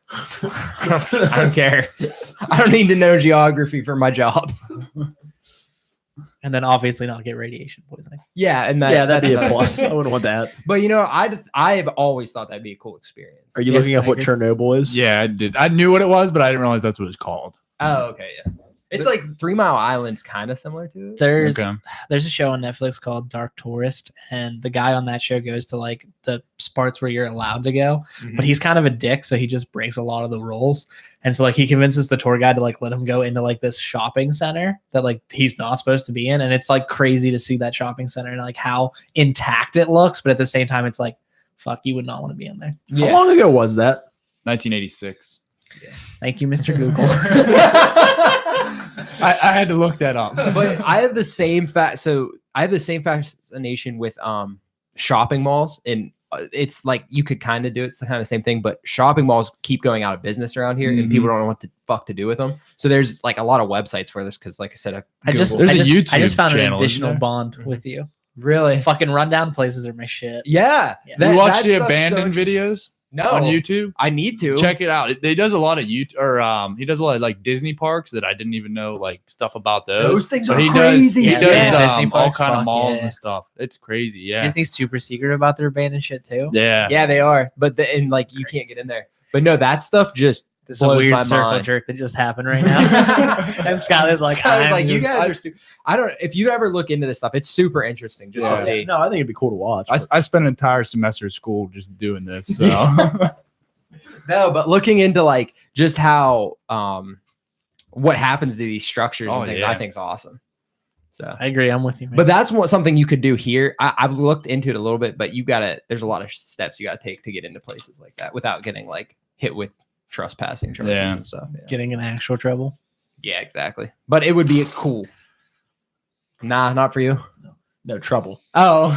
I don't care. I don't need to know geography for my job. And then obviously not get radiation poisoning. Yeah, and That'd be a that's- plus. I wouldn't want that. But I have always thought that'd be a cool experience. Are you looking up I what agree. Chernobyl is? Yeah, I did. I knew what it was, but I didn't realize that's what it's called. Oh, okay, yeah. It's like 3 Mile Island's kind of similar to it. There's Okay. there's a show on Netflix called Dark Tourist, and the guy on that show goes to like the parts where you're allowed to go, but he's kind of a dick, so he just breaks a lot of the rules. And so like he convinces the tour guide to like let him go into like this shopping center that like he's not supposed to be in, and it's like crazy to see that shopping center and like how intact it looks, but at the same time it's like fuck, you would not want to be in there. How long ago was that? 1986. Thank you, Mr. Google. I had to look that up. But I have the same fascination with shopping malls, and it's like you could kind of do it. It's the kind of same thing, but shopping malls keep going out of business around here, and people don't know what the fuck to do with them. So there's like a lot of websites for this because, like I said, There's a I just YouTube found an channel, isn't additional there? bond with you. really, Fucking rundown places are my shit. yeah. Yeah. You watch that the stuff's abandoned so videos No, on YouTube? I need to Check it out. He does a lot of YouTube, or he does a lot of like Disney parks that I didn't even know like stuff about those. Those things But are he crazy. Does, he Yeah, does Disney all parks, kind of fuck malls yeah. and stuff. It's crazy. Yeah. Disney's super secret about their abandoned shit too. Yeah. Yeah, they are, but and like you can't get in there. But no, that stuff just This is a blows weird my circle mind. jerk that just happened right now. And Skylar's like, I was I'm like, you just- guys are stupid. I don't. If you ever look into this stuff, it's super interesting just Yeah. to see. No, I think it'd be cool to watch. I spent an entire semester of school just doing this. So No, but looking into like just how what happens to these structures Oh, and things, yeah. I think is awesome. So, I agree. I'm with you, man. but that's something you could do here. I've looked into it a little bit, but you gotta. There's a lot of steps you gotta take to get into places like that without getting like hit with trespassing charges Yeah. and stuff. Yeah. getting in actual trouble. Yeah, exactly. But it would be cool. Nah, not for you. no trouble. Oh,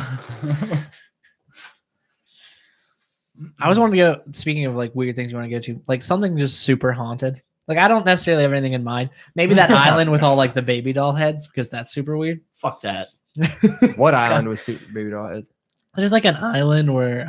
I always want to go. Speaking of like weird things you want to go to, like something just super haunted. Like I don't necessarily have anything in mind. Maybe that island with all like the baby doll heads because that's super weird. Fuck that. what Scott- island was Super Baby Doll Heads? There's like an island where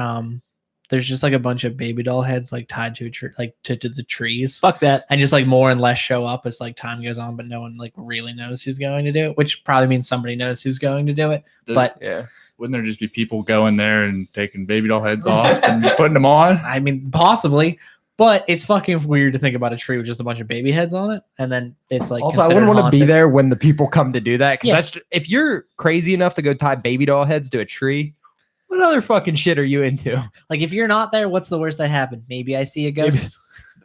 there's just like a bunch of baby doll heads like tied to a tree, like to the trees, Fuck that. and just like more and less show up as like time goes on, but no one like really knows who's going to do it, which probably means somebody knows who's going to do it. But Yeah. wouldn't there just be people going there and taking baby doll heads off and putting them on? I mean, possibly, but it's fucking weird to think about a tree with just a bunch of baby heads on it, and then it's like Also, I wouldn't want to be considered there when the people come to do that because Yeah. that's if you're crazy enough to go tie baby doll heads to a tree. What other fucking shit are you into? haunted. Like if you're not there, what's the worst that happened? Maybe I see a ghost.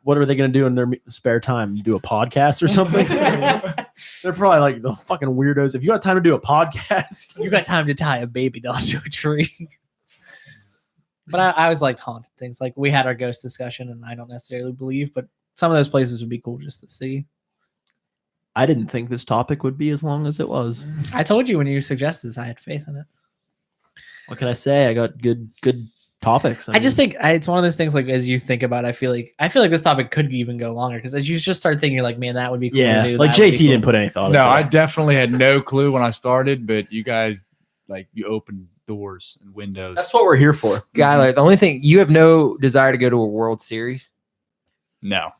What are they going to do in their spare time? Do a podcast or something? They're probably like the fucking weirdos. If you got time to do a podcast, You got time to tie a baby doll to a tree. But I always liked haunted things. Like we had our ghost discussion, and I don't necessarily believe, but some of those places would be cool just to see. I didn't think this topic would be as long as it was. I told you when you suggested this, I had faith in it. What can I say? I got good topics. I just think it's one of those things. Like as you think about, it, I feel like this topic could even go longer because as you just start thinking, you're like, man, that would be cool. yeah, to do, like that would JT be cool. didn't put any thought. No, into I it. definitely had no clue when I started, but you guys like you opened doors and windows. That's what we're here for. Skylar, the only thing you have no desire to go to a World Series. No.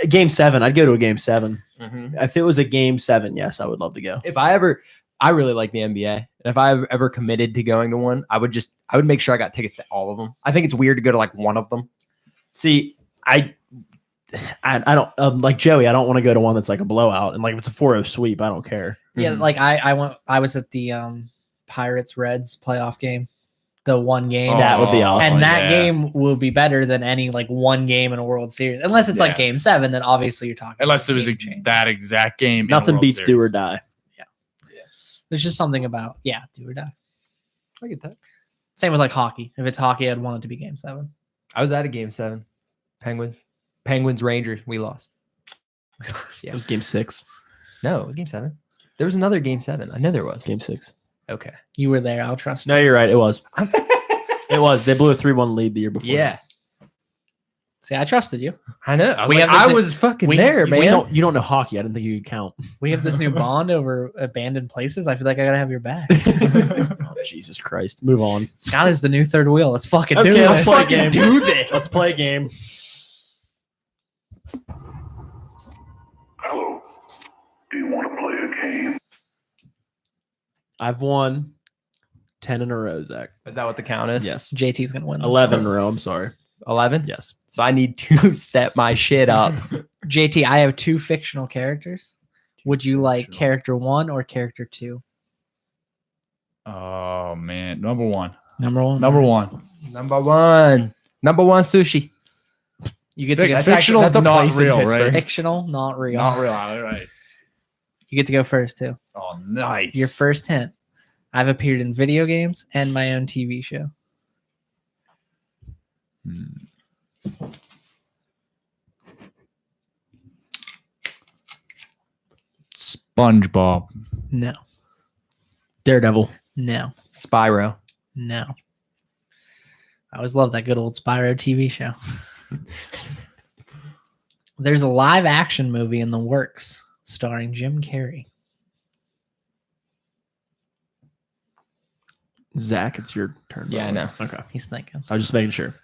Game 7. I'd go to a game 7. Mm-hmm. If it was a game 7, yes, I would love to go. If I really like the NBA, and if I ever committed to going to one, I would make sure I got tickets to all of them. I think it's weird to go to like one of them. See, I don't like Joey. I don't want to go to one that's like a blowout. And like if it's a 4-0 sweep, I don't care. Yeah, Mhm. like I was at the Pirates Reds playoff game, the one game. That would be awesome. And that yeah. game will be better than any like one game in a World Series, unless it's like Yeah. Game 7. Then obviously you're talking. Unless about it was game change. that exact game. in a Nothing World beats do or Series. die. There's just something about do or die. I get that. Same with like hockey. If it's hockey, I'd want it to be Game 7. I was at a game 7. Penguins, Rangers. We lost. It was game 6. No, it was game 7. There was another game 7. I know there was. Game 6. Okay. You were there. I'll trust. No, you're right. It was. It was. They blew a 3-1 lead the year before. Yeah. See, I trusted you. I know. I was, We like, have this I new- was fucking we- there, we man. You don't know hockey. I didn't think you could count. We have this new bond over abandoned places. I feel like I gotta have your back. Oh, Jesus Christ. Move on. Skylar's the new third wheel. Let's fucking do Okay, this. let's play a fucking game. do this. Let's play a game. Hello. Do you want to play a game? I've won 10 in a row, Zach. Is that what the count is? Yes. JT's gonna win. This. 11 in a row. I'm sorry. 11? Yes. So I need to step my shit up. JT, I have 2 fictional characters. Would you like fictional. character 1 or character 2? Oh man, number one. Number 1. Number one. Number one sushi. You get to go. That's actually- Fictional's that's a not place in real, Pittsburgh. right? Fictional, not real. Not real. All right. You get to go first too. Oh, nice. Your first hint. I've appeared in video games and my own TV show. SpongeBob. No. Daredevil. No. Spyro. No. I always love that good old Spyro TV show. There's a live action movie in the works starring Jim Carrey. Zach, it's your turn. Yeah, I know. Okay. He's thinking. I was just making sure.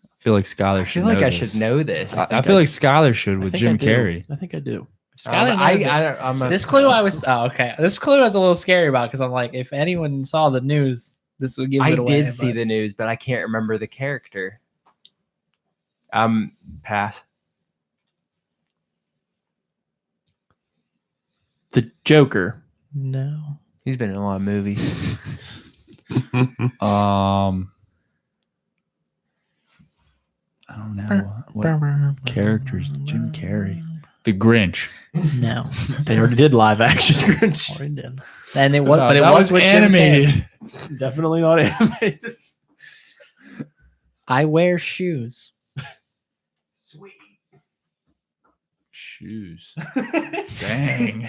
I feel like Skylar I should feel like know I this. should know this. I feel like Skylar should with I think Jim I do. Carrey. I think I do. Skylar knows it. I'm a, This clue I was okay. This clue I was a little scary about because I'm like, if anyone saw the news, this would give I it away. did see but- the news, but I can't remember the character. Pass. The Joker. No. He's been in a lot of movies. I don't know what characters Jim Carrey. The Grinch. No. They already did live action. Already did. And it was, but it that was with Jim Carrey. animated. Definitely not animated. I wear shoes. Shoes. Dang.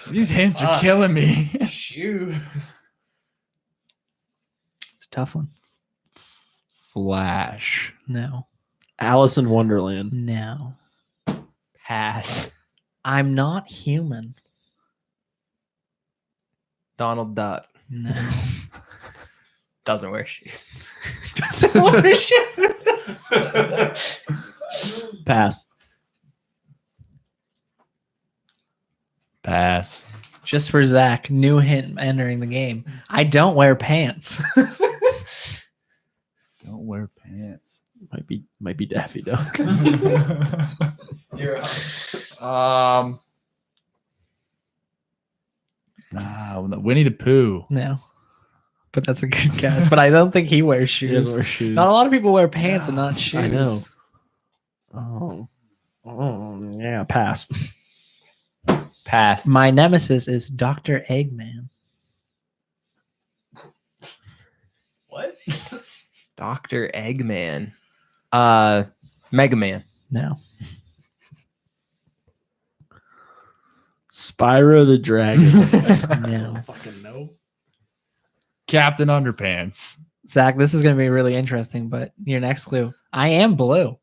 These hints are killing me. Shoes. It's a tough one. Flash. No. Alice in Wonderland. No. Pass. I'm not human. Donald Duck. No. Doesn't wear shoes. Pass. Pass. Just for Zach, new hint entering the game. I don't wear pants. Don't wear pants. Might be Daffy Duck. You're Winnie the Pooh. No. But that's a good guess. But I don't think he wears He shoes. doesn't wear shoes. Not a lot of people wear pants and not shoes. I know. Yeah. Pass. Pass. My nemesis is Dr. Eggman. What? Dr. Eggman. Mega Man. No. Spyro the Dragon. No. Fucking no. Captain Underpants. Zach, this is going to be really interesting, but your next clue. I am blue.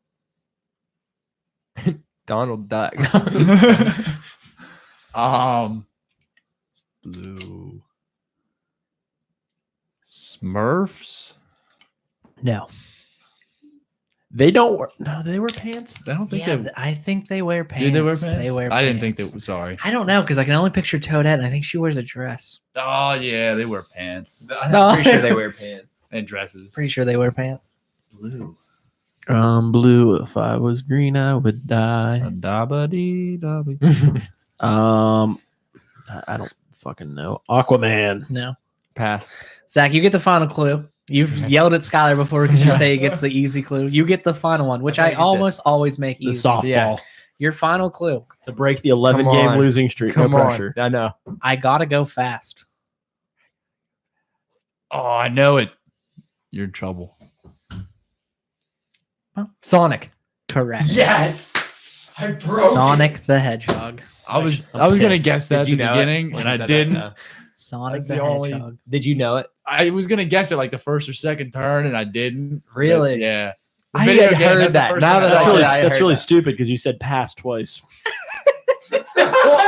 Donald Duck. Blue. Smurfs. No. They don't wear. No, they wear pants. I don't think Yeah, they. I think they wear pants. Do they wear pants? They wear I didn't think pants. they. Sorry. I don't know because I can only picture Toadette, and I think she wears a dress. Oh yeah, they wear pants I'm pretty sure they wear pants. and dresses. Pretty sure they wear pants. Blue. Blue. If I was green, I would die. Dabba-dee-dabba. I don't fucking know. Aquaman. No. Pass. Zach, you get the final clue. You've yelled at Skylar before because you say he gets the easy clue. You get the final one, which I I get the- almost always make The easy. softball Yeah. Your final clue. to break the 11 Come game on. losing streak. Come no on. pressure. I know. I gotta go fast. Oh, I know it. You're in trouble. Sonic. Correct. Yes. I broke Sonic the Hedgehog. I was I'm gonna pissed. guess that at Did the you know it? beginning, When and you I said that? didn't. No. Sonic That's the the only- Hedgehog. Did you know it? I was gonna guess it like the first or second turn, and I didn't. But, Really? yeah. I Video had game, heard that's the that. first Now thing that I That's thought. really I that's heard really that. stupid because you said pass twice. Well,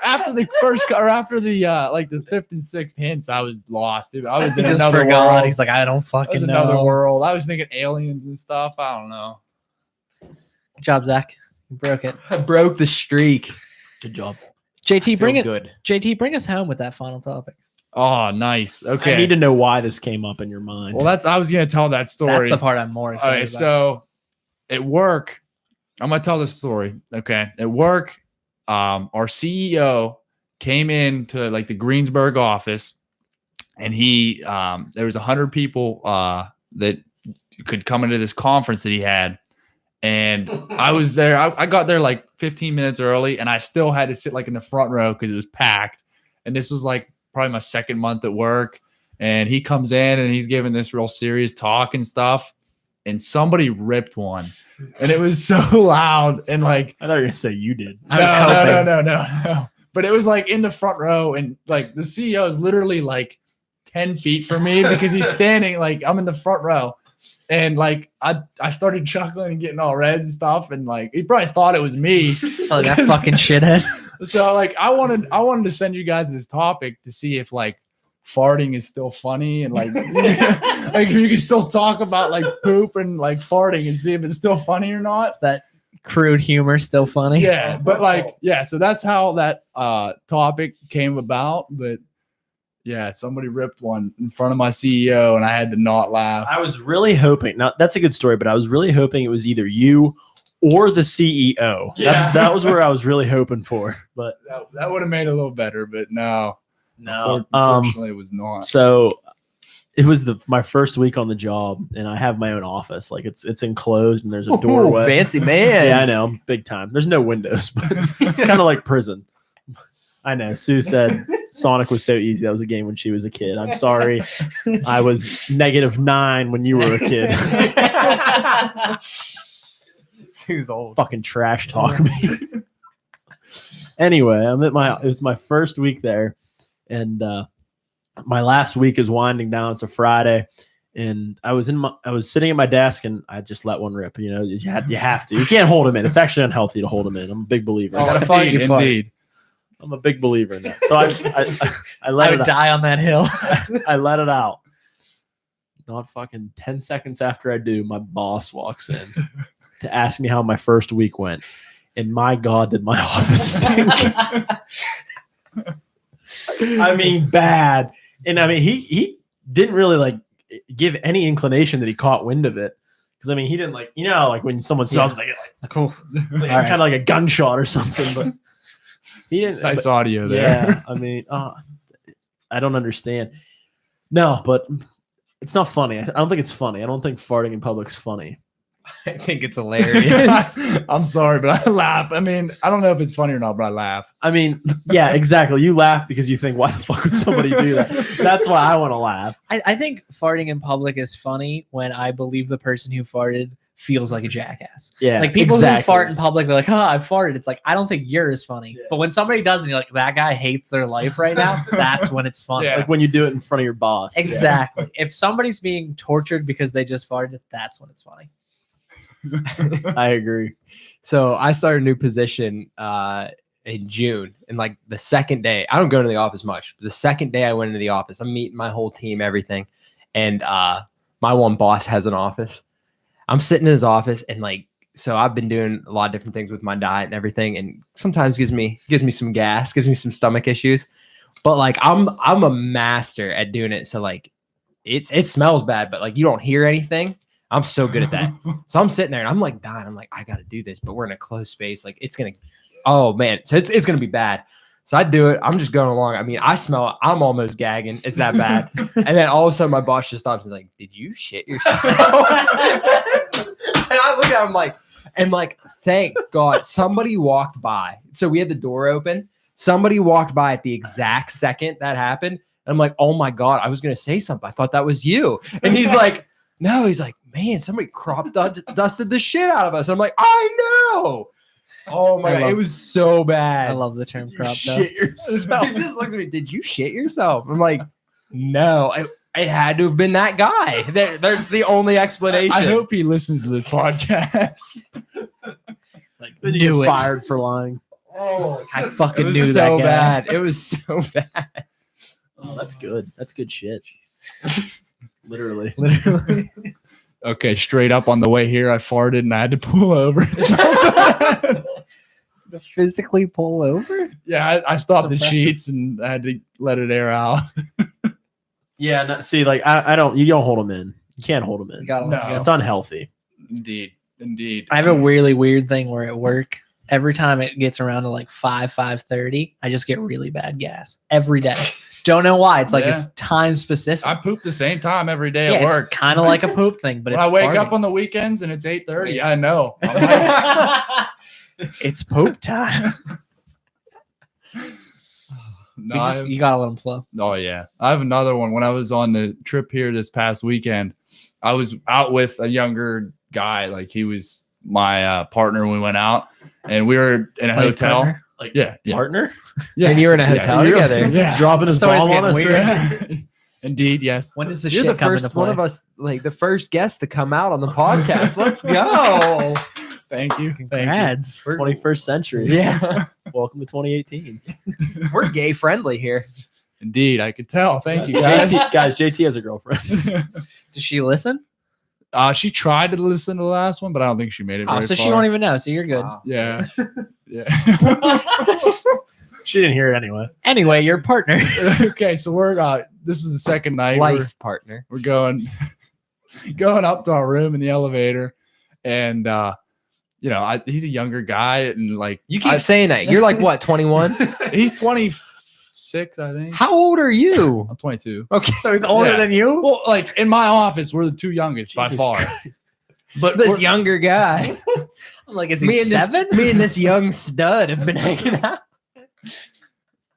after the like the fifth and sixth hints, I was lost, dude. I was He in just another forgot. world. He's like, I don't I was fucking in know. another world. I was thinking aliens and stuff. I don't know. Good job, Zach. You broke it. I broke the streak. Good job. JT, bring Feel it. good. JT, bring us home with that final topic. Oh, nice. Okay. I need to know why this came up in your mind. Well, I was gonna tell that story. That's the part I'm more All excited right, about. so at work, I'm gonna tell this story. Okay, at work, our CEO came into like the Greensburg office, and he there was 100 people that could come into this conference that he had, and I was there. I got there like 15 minutes early, and I still had to sit like in the front row because it was packed. And this was like probably my second month at work, and he comes in and he's giving this real serious talk and stuff. And somebody ripped one, and it was so loud. And like, I thought you were gonna say you did. no. But it was like in the front row, and like the CEO is literally like 10 feet from me because he's standing like I'm in the front row. And like I started chuckling and getting all red and stuff, and like he probably thought it was me. Oh, that fucking shithead. So like I wanted to send you guys this topic to see if like farting is still funny, and like like if you can still talk about like poop and like farting and see if it's still funny or not. Is that crude humor still funny? Yeah, but like so that's how that topic came about. But yeah, somebody ripped one in front of my CEO, and I had to not laugh. I was really hoping. Now that's a good story, but I was really hoping it was either you or the CEO. Yeah. That was where I was really hoping for. But That would have made it a little better, but no. no. Unfortunately, it was not. So it was my first week on the job, and I have my own office. Like it's enclosed, and there's a doorway. Fancy man. Yeah, I know, I'm big time. There's no windows, but it's kind of like prison. I know. Sue said Sonic was so easy. That was a game when she was a kid. I'm sorry. I was -9 when you were a kid. Sue's old. Fucking trash talk me. Anyway, it was my first week there, and my last week is winding down. It's a Friday, and I was sitting at my desk, and I just let one rip. You know, you have to. You can't hold them in. It's actually unhealthy to hold them in. I'm a big believer. Oh, gotta fight, you fight. indeed. I'm a big believer in that. So I let I it would die on that hill. I let it out. Not fucking 10 seconds after I do, my boss walks in to ask me how my first week went. And my God, did my office stink. I mean, bad. And I mean, he didn't really like give any inclination that he caught wind of it. Because I mean, he didn't like, you know, like when someone smells it, like Cool. kind All right. of like a gunshot or something. But he didn't. Nice audio there. Yeah, I mean, I don't understand. No, but it's not funny. I don't think it's funny. I don't think farting in public's funny. I think it's hilarious. I'm sorry, but I laugh. I mean, I don't know if it's funny or not, but I laugh. I mean, yeah, exactly. You laugh because you think, why the fuck would somebody do that? That's why I want to laugh. I think farting in public is funny when I believe the person who farted feels like a jackass. Yeah, Like people exactly. who fart in public, they're like, "Oh, I farted." It's like I don't think yours funny, Yeah. but when somebody does, and you're like, "That guy hates their life right now," that's when it's funny. Yeah. Like when you do it in front of your boss. Exactly. If somebody's being tortured because they just farted, that's when it's funny. I agree. So I started a new position in June, and like the second day, I don't go into the office much. But the second day I went into the office, I'm meeting my whole team, everything, and my one boss has an office. I'm sitting in his office, and like, so I've been doing a lot of different things with my diet and everything, and sometimes gives me some gas, gives me some stomach issues. But like, I'm a master at doing it. So like, it smells bad, but like you don't hear anything. I'm so good at that. So I'm sitting there and I'm like dying. I'm like, I got to do this, but we're in a closed space. Like it's going to, oh man. So it's going to be bad. So I do it. I'm just going along. I mean, I smell it. I'm almost gagging. It's that bad. And then all of a sudden my boss just stops and is like, did you shit yourself? And I look at him like, and like, thank God somebody walked by. So we had the door open. Somebody walked by at the exact second that happened. And I'm like, oh my God, I was going to say something. I thought that was you. And he's like, no, he's like, man, somebody dusted the shit out of us. I'm like, I know. Oh my God, it was so bad. I love the term crop Shit dust. yourself. He just looks at me. Did you shit yourself? I'm like, no. It had to have been that guy. There's the only explanation. I hope he listens to this podcast. Like, Then you knew get it. fired for lying. I It fucking was knew so that guy. bad. It was so bad. Oh, that's good. That's good shit. Literally. Literally. Okay, straight up on the way here, I farted and I had to pull over. It smells so bad. Physically pull over? Yeah, I stopped the That's impressive. sheets and I had to let it air out. Yeah. No, see, like I don't. You don't hold them in. You can't hold them in. You gotta No. let it go. It's unhealthy. Indeed. I have a really weird thing where at work, every time it gets around to like 5:30, I just get really bad gas every day. Don't know why. It's like Yeah. it's time specific. I poop the same time every day yeah, at work. it's kind of like a poop thing, but When it's I wake farting. up on the weekends and it's 8:30, I know. I'm like, It's poop time. no, You gotta let them flow. oh yeah, I have another one. When I was on the trip here this past weekend, I was out with a younger guy. Like he was my partner when we went out, and we were in a Life hotel. partner. Like Yeah, partner. yeah. And you were in a hotel you're- together. Yeah. Dropping his Story's bomb on us. getting weird. Yeah. Indeed, yes. When does the You're shit the come first into play? one of us, like the first guest to come out on the podcast. Let's go. Thank you. Thank you. Congrats. 21st century. Yeah, Welcome to 2018. we're gay friendly here. Indeed, I could tell. Thank you, guys. JT has a girlfriend. Does she listen? She tried to listen to the last one, but I don't think she made it. Oh, very so she far. won't even know. So you're good. Wow. Yeah. Yeah. She didn't hear it anyway. Anyway, your partner. Okay, so we're this was the second night. Life partner. We're going up to our room in the elevator, and he's a younger guy, and like You keep saying that. You're like what, 21? he's 26, I think. How old are you? I'm 22. Okay. So he's older Yeah. than you? Well, like in my office, we're the two youngest by Jesus far. But This we're- younger guy. I'm like, is me he and 7? me and this young stud have been hanging out.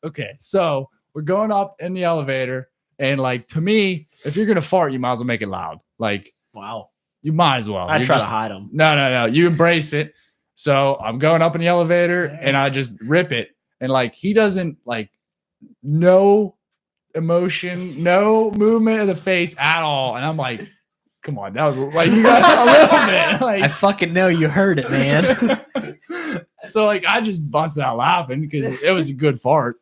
okay, so we're going up in the elevator, and like to me, if you're gonna fart, you might as well make it loud. Like Wow. you might as well. I You're try just- to hide them. No. You embrace it. So I'm going up in the elevator and I just rip it. And like he doesn't like no emotion, no movement of the face at all. And I'm like, come on, that was like you got a little bit. I Like fucking know you heard it, man. so like I just busted out laughing because it was a good fart.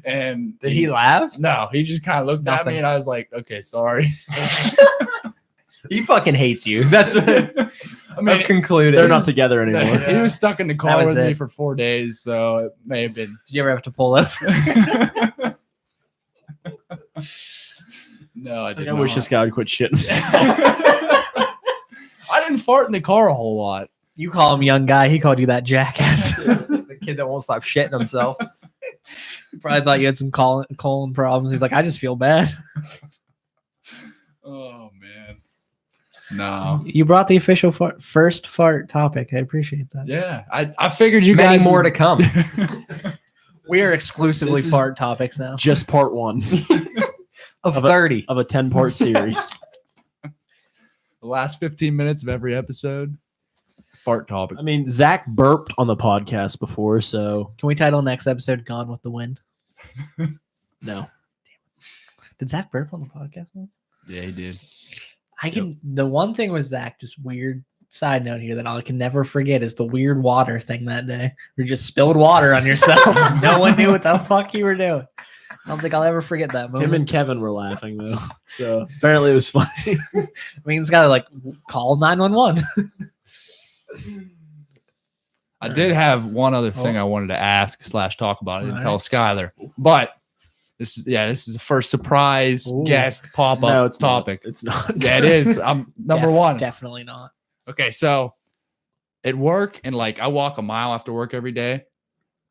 And Did he laugh? No, he just kind of looked at Nothing. me and I was like, okay, sorry. He fucking hates you. That's what I mean, I've concluded. They're not together anymore. he was stuck in the car was with me it. for 4 days, so it may have been. Did you ever have to pull up? No, I Like, did I wish not. this guy would quit shitting himself. I didn't fart in the car a whole lot. You call him young guy. He called you that jackass. The kid that won't stop shitting himself. He probably thought you had some colon problems. He's like, I just feel bad. Oh man, no. You brought the official first fart topic. I appreciate that. Yeah, I figured you Many guys more would- to come. We are exclusively this is- fart topics now. Just part one Of Of 30. of a 10-part series. the last 15 minutes of every episode. Fart topic. I mean, Zach burped on the podcast before, so Can we title next episode "Gone with the Wind"? no. Did Zach burp on the podcast once? Yeah, he did. I can. The one thing with Zach, just weird side note here that I can never forget is the weird water thing that day. You just spilled water on yourself. No one knew what the fuck you were doing. I don't think I'll ever forget that moment. Him and Kevin were laughing though, so apparently it was funny. I mean, it's got to like call 911. I did have one other thing I wanted to ask / talk about. I didn't All tell Skylar, but this is the first surprise Ooh. guest pop up No, it's topic. Not. It's not. Yeah, it is. I'm number one. Definitely not. Okay, so at work and like I walk a mile after work every day.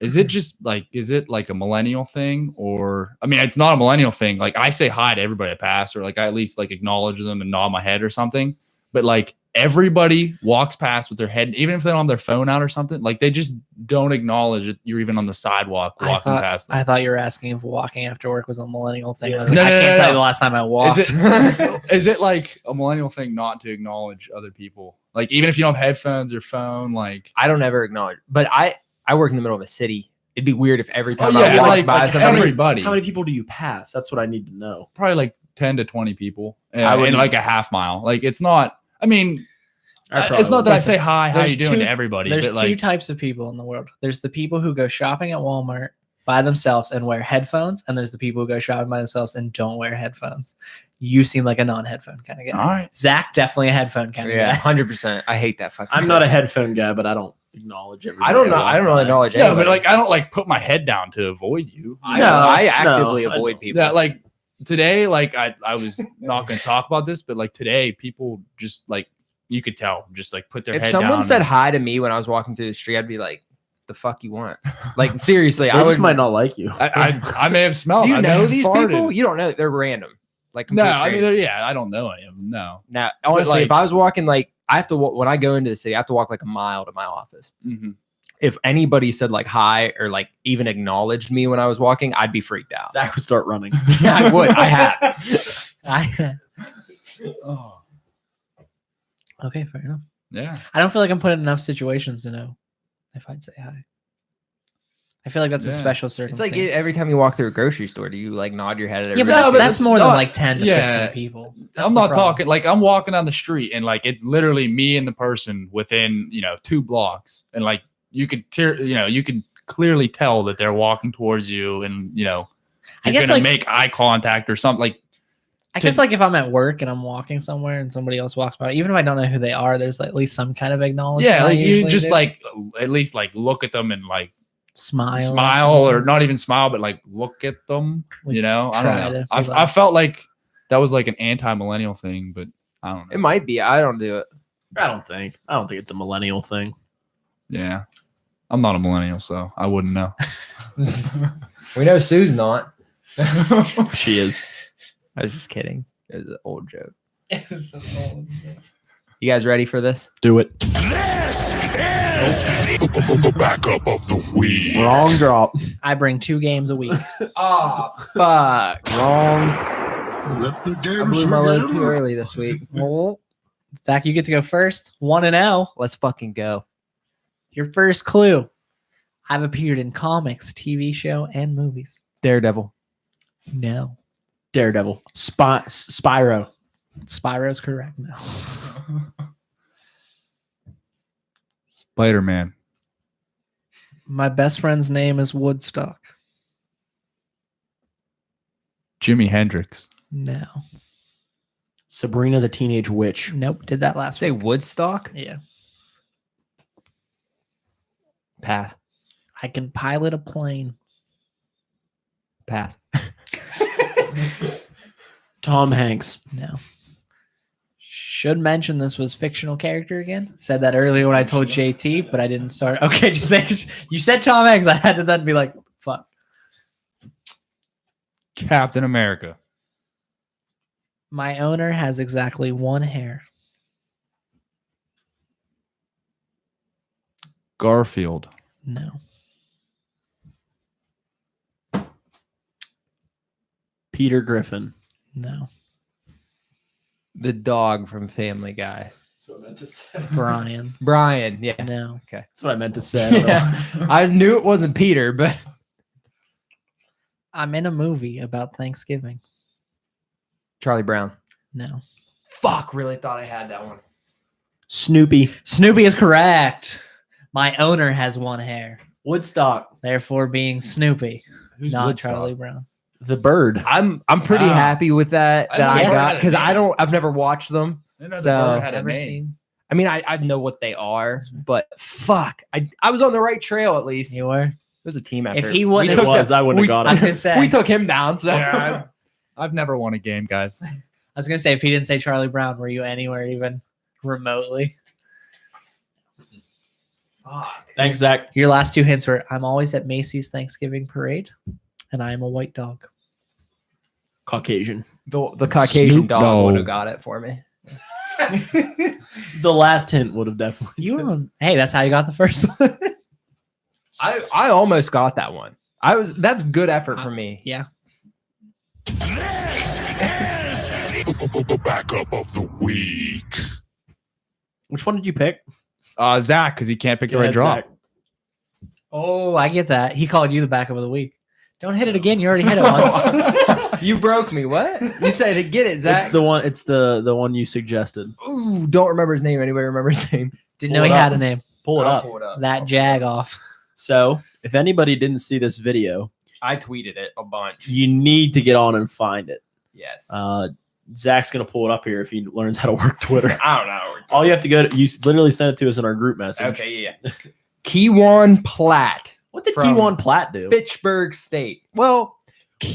Is it just like a millennial thing, or I mean it's not a millennial thing. Like I say hi to everybody I pass, or like I at least like acknowledge them and nod my head or something. But like everybody walks past with their head, even if they don't have their phone out or something, like they just don't acknowledge that you're even on the sidewalk walking past them. I thought you were asking if walking after work was a millennial thing. I was Yeah. like, No, I no, can't no, tell you no. the last time I walked. Is it like a millennial thing not to acknowledge other people? Like even if you don't have headphones or phone, like I don't ever acknowledge. But I work in the middle of a city. It'd be weird if every time yeah, I walked like by somebody. everybody. How many people do you pass? That's what I need to know. Probably like 10 to 20 people in wouldn't- like a half mile. Like it's not. I mean, I probably it's not that I wouldn't. say hi, how There's you doing two- to everybody. There's but two like, types of people in the world. There's the people who go shopping at Walmart by themselves and wear headphones, and there's the people who go shopping by themselves and don't wear headphones. You seem like a non-headphone kind of guy. all right. Zach, definitely a headphone kind of Yeah, guy. 100%. I hate that fucking. I'm not a headphone guy, but I don't acknowledge everybody. I don't know. walk I don't really by. acknowledge No, anybody. but like I don't like put my head down to avoid you. I, No, I no, actively I avoid don't. people. Yeah, like today, like I was not going to talk about this, but like today, people just like you could tell, just like put their if head someone down. said hi to me when I was walking through the street, I'd be like, "The fuck you want?" Like seriously, They I just would. might not like you. I may have smelled. Do you I may know have these farted. people? You don't know. They're random. Like No, complete I mean, strangers. yeah, I don't know any of them. No. Now, Just like, like- if I was walking, like I have to when I go into the city, I have to walk like a mile to my office. Mm-hmm. If anybody said like hi or like even acknowledged me when I was walking, I'd be freaked out. Zach would start running. Yeah, I would. I have. Oh, Okay, fair enough. yeah. I don't feel like I'm put in enough situations to know if I'd say hi. I feel like that's a Yeah. special It's circumstance. like every time you walk through a grocery store, do you like nod your head at yeah, but everybody? that's, but that's more than not- like 10 to yeah. 15 people. That's I'm the not problem. talking like I'm walking down the street and like it's literally me and the person within 2 blocks and like you could you can clearly tell that they're walking towards you and I you're guess gonna like make eye contact or something like I guess like if I'm at work and I'm walking somewhere and somebody else walks by, even if I don't know who they are, there's at least some kind of acknowledgement. yeah, I like you usually just do. like at least like look at them and like smile or something. not even smile but like look at them. We I don't try know. to I be like- felt like that was like an anti-millennial thing, but I don't know. It might be. I don't do it. I don't think it's a millennial thing. Yeah, I'm not a millennial, so I wouldn't know. We know Sue's not. She is. I was just kidding. It was an old joke. You guys ready for this? Do it. Backup of the week. Wrong drop. I bring 2 games a week. Oh, fuck. Wrong. Let the I games blew my load begin. too early this week. Well, Zach, you get to go first. 1-0. Let's fucking go. Your first clue. I've appeared in comics, TV show, and movies. Daredevil. No. Daredevil. Spyro. Spyro's correct. No. Spider-Man. My best friend's name is Woodstock. Jimi Hendrix. No. Sabrina the Teenage Witch. Nope. Did that last Say week. Woodstock? Yeah. Pass. I can pilot a plane. Pass. Tom Hanks. No. Should mention this was fictional character again. Said that earlier when I told JT, but I didn't start. Okay, just make sure. You said Tom Hanks. I had to then be like, fuck. Captain America. My owner has exactly 1 hair. Garfield. No. Peter Griffin. No. The dog from Family Guy. That's what I meant to say. Brian. Brian. Yeah. No. That's what I meant to say. Yeah. I knew it wasn't Peter, but I'm in a movie about Thanksgiving. Charlie Brown. No. Fuck, really thought I had that one. Snoopy. Snoopy is correct. My owner has 1 hair. Woodstock. Therefore being Snoopy, Who's not Woodstock? Charlie Brown. The bird. I'm pretty Wow. happy with that I that I never got had a because name. I've never watched them. I didn't know the So- bird had a Never name. seen. I mean, I know what they are, but fuck, I was on the right trail at least. You were? It was a team effort. If he It wouldn't took have, was. I wouldn't we- have I was got gonna it. say, we took him down. So Yeah, I've never won a game, guys. I was gonna say, if he didn't say Charlie Brown, were you anywhere even remotely? fuck. Thanks, Zach. Your last 2 hints were: I'm always at Macy's Thanksgiving parade, and I am a white dog. Caucasian. The Caucasian Snoop dog Dogg. would have got it for me. The last hint would have definitely. You were on. Hey, that's how you got the first one. I almost got that one. That's good effort for me. Yeah. Backup of the week. Which one did you pick? Zach, because he can't pick the Go right ahead, drop. Zach. Oh, I get that. He called you the backup of the week. Don't hit it again. You already hit it once. You broke me. What? You said to get it, Zach. It's the one. It's the one you suggested. Ooh, don't remember his name. Anybody remember his name? Didn't know he had a name. Pull it I'll up. pull it up. That jag off. So, if anybody didn't see this video, I tweeted it a bunch. you need to get on and find it. Yes. Zach's gonna pull it up here if he learns how to work Twitter. I don't know. All you have to go to, you literally sent it to us in our group message. Okay, yeah. Keywan Platt, What did From Keywan Platt do? Fitchburg State. Well,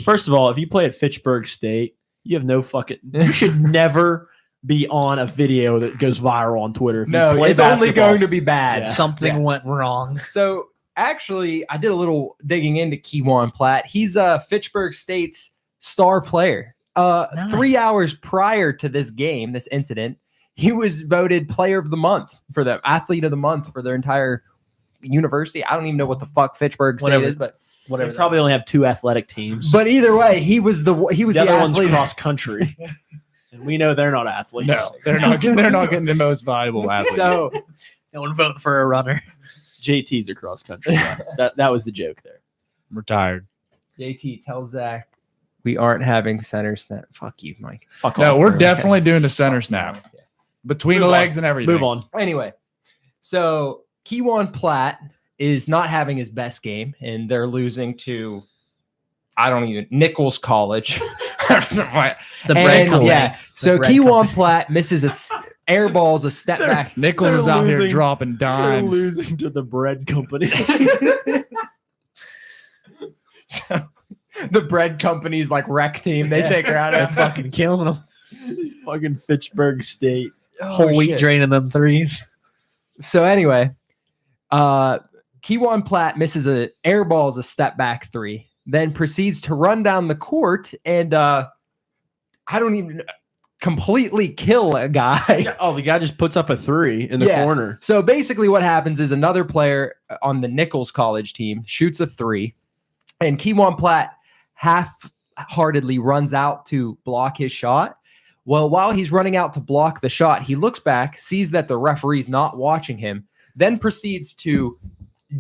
first of all, if you play at Fitchburg State, you have no fucking. You should never be on a video that goes viral on Twitter. If you No, play it's only basketball. going to be bad. Yeah. Something Yeah. went wrong. So actually, I did a little digging into Keywan Platt. He's Fitchburg State's star player. Nice. 3 hours prior to this game, this incident, he was voted player of the month for the athlete of the month for their entire university. I don't even know what the fuck Fitchburg State Whatever. is, but They probably only have 2 athletic teams. either way, he was the the other one's athlete. cross country, and we know they're not athletes. No, they're not getting the most valuable athlete. So No one voting for a runner. JT's are cross country. that was the joke there. Retired. JT, tell Zach we aren't having center snap. Fuck you, Mike. Fuck No, off. we're bro. definitely doing the center snap Yeah. between Move the on. legs and everything. Move on. Anyway, so Keywan Platt is not having his best game, and they're losing to Nichols College. The bread company. Yeah. So bread Keywan company. Platt misses air balls a step back. Nichols They're is out here losing. dropping They're dimes. losing to the bread company. So the bread company's like wreck team. They take her out They're of fucking killing them. Fucking Fitchburg State. Whole week shit. draining them threes. So anyway, Keywan Platt misses a air balls a step back 3, then proceeds to run down the court and I don't even completely kill a guy. Oh, the guy just puts up a 3 in the Yeah. corner. So basically what happens is another player on the Nichols College team shoots a 3 and Keywan Platt half-heartedly runs out to block his shot. Well, while he's running out to block the shot, he looks back, sees that the referee's not watching him, then proceeds to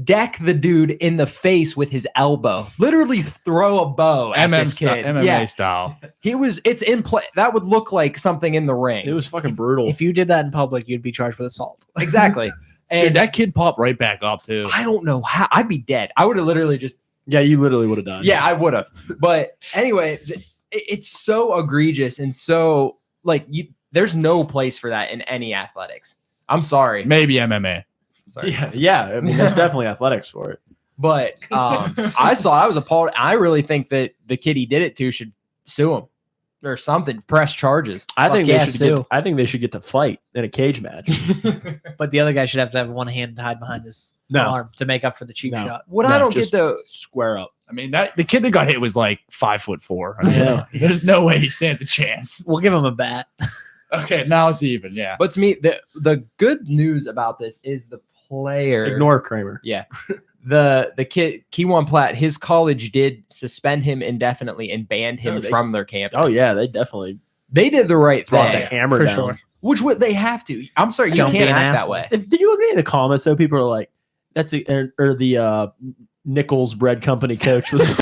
deck the dude in the face with his elbow. Literally throw a bow at this kid. MMA Yeah, style. it's in play. That would look like something in the ring. It was fucking brutal. If you did that in public, you'd be charged with assault. Exactly. Dude, And that kid popped right back up too. I don't know how. I'd be dead. I would have literally just yeah, you literally would have done. Yeah, I would have. But anyway, it's so egregious and so like there's no place for that in any athletics. I'm sorry. Maybe MMA. Sorry. Yeah. I mean, there's definitely athletics for it. But I was appalled. I really think that the kid he did it to should sue him or something, press charges. I think yeah, they should Sue. get. I think they should get to fight in a cage match. But the other guy should have to have one hand tied behind his No. arm to make up for the cheap No. shot. What No, I don't get just though, Square up. I mean, that the kid that got hit was like 5'4". I mean, Yeah. There's no way he stands a chance. We'll give him a bat. Okay, now it's even. Yeah. but to me, the good news about this is the player. Ignore Kramer. Yeah. The kid, Keywan Platt, his college did suspend him indefinitely and banned him No, they- from their campus. Oh yeah, they definitely They did the right brought the thing. hammer for down. sure. Which would they have to? I'm sorry, you Don't be can't an act that asshole. way. Did you look at any of the comments? So people are like, "That's or the Nichols Bread Company coach was."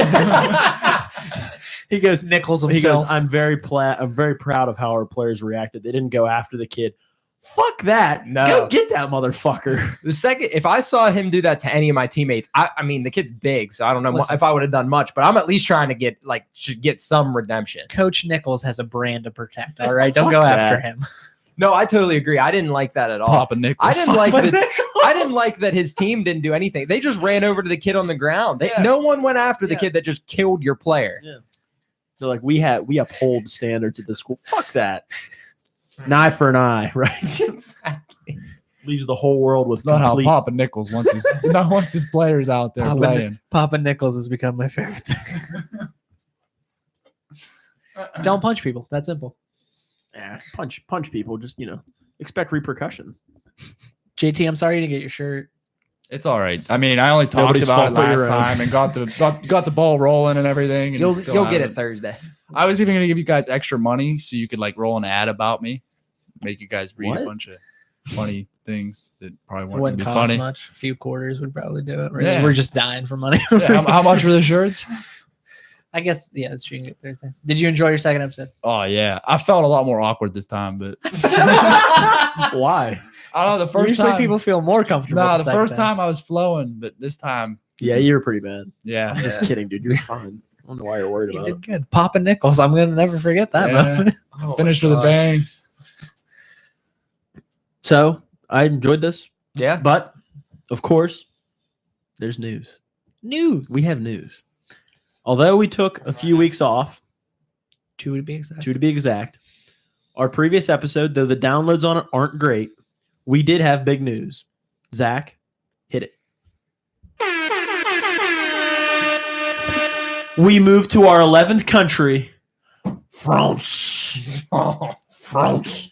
He goes, Nichols He himself. goes, I'm very proud of how our players reacted. They didn't go after the kid. Fuck that. No. Go get that motherfucker. The second, if I saw him do that to any of my teammates, I mean, the kid's big, so I don't know Listen. if I would have done much, but I'm at least trying to should get some redemption. Coach Nichols has a brand to protect. All right, don't go Fuck after that. him. No, I totally agree. I didn't like that at all. Papa Nichols. I didn't like that. I didn't like that his team didn't do anything. They just ran over to the kid on the ground. Yeah. No one went after the Yeah. kid that just killed your player. They're like, we uphold standards at this school. Fuck that. An eye for an eye, right? Leaves the whole world with It's not how complete. Papa Nichols wants his players out there Papa playing. Papa Nichols has become my favorite thing. Don't punch people. That's simple. Yeah, punch people. Just expect repercussions. JT, I'm sorry you didn't get your shirt. It's all right. I mean, I only talked Nobody's about it fault but last your own. time and got the ball rolling and everything. And You'll get it Thursday. I was even gonna give you guys extra money so you could like roll an ad about me, make you guys read What? a bunch of funny things that probably It weren't gonna wouldn't be cost funny. much. A few quarters would probably do it. Really. Yeah. We're just dying for money. Yeah, how much were the shirts? I guess it's true. You can get Thursday. Did you enjoy your second episode? Oh yeah, I felt a lot more awkward this time, but Why? I don't know. The first Usually time, people feel more comfortable. no, the the second first time I was flowing, but this time, Yeah, you were pretty bad. yeah. I'm just kidding, dude. You're fine. I don't know why you're worried You about it. did good. Papa Nichols. I'm gonna never forget that. Yeah. moment. Oh, Finished my with a God. bang. So I enjoyed this, Yeah. but of course, there's news. News. We have news. Although we took a few weeks off, 2 to be exact. 2 to be exact, our previous episode, though the downloads on it aren't great, we did have big news. Zach, hit it. We moved to our 11th country, France. France.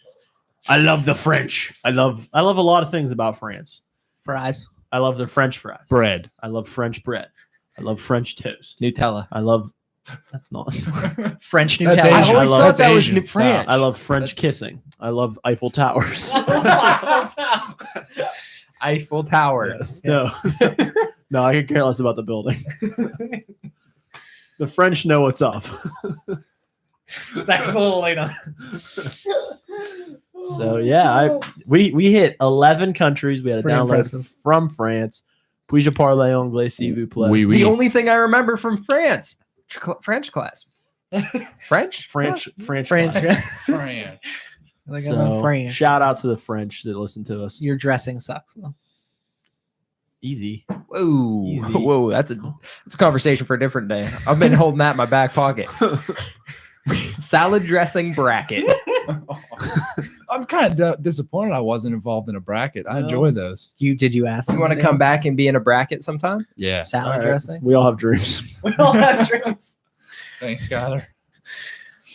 I love the French. I love a lot of things about France. Fries. I love the French fries. Bread. I love French bread. I love French toast. Nutella. I love. That's not. French That's Nutella. Asian. I always I love- thought that was Asian. New French. I love French kissing. I love Eiffel Towers. Eiffel Tower. Yes. No. No, I could care less about the building. The French know what's up. It's actually a little late on. So yeah, we hit 11 countries. We had It's a pretty download impressive. from France. Puis-je parler anglais si vous plaît? Oui, The oui. only thing I remember from France, French class. French? French French. class. French. I think I'm a So French. shout out to the French that listen to us. Your dressing sucks though. Easy. Whoa. Easy. Whoa, that's a conversation for a different day. I've been holding that in my back pocket. Salad dressing bracket. I'm kind of disappointed I wasn't involved in a bracket. I No. enjoy those. Did you ask? You want to come back and be in a bracket sometime? Yeah. salad All right. dressing? We all have dreams. We all have dreams. Thanks, Skyler.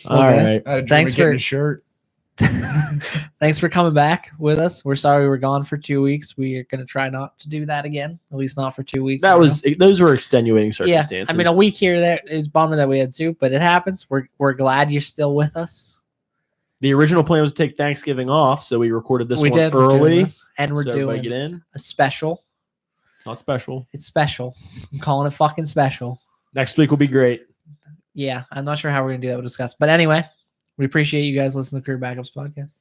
All guys. right. I had a dream Thanks of getting for- a shirt. Thanks for coming back with us. We're sorry we were gone for 2 weeks. We are going to try not to do that again, at least not for 2 weeks. That was those were extenuating yeah. circumstances. I mean, a week here or there is bummer that we had to, but it happens. We're glad you're still with us. the original plan was to take Thanksgiving off, so we recorded this we one did we're doing early. this, and we're so everybody doing get in. a special. It's not special. It's special. I'm calling it fucking special. Next week will be great. Yeah, I'm not sure how we're gonna do that. We'll discuss. But anyway, we appreciate you guys listening to Career Backups podcast.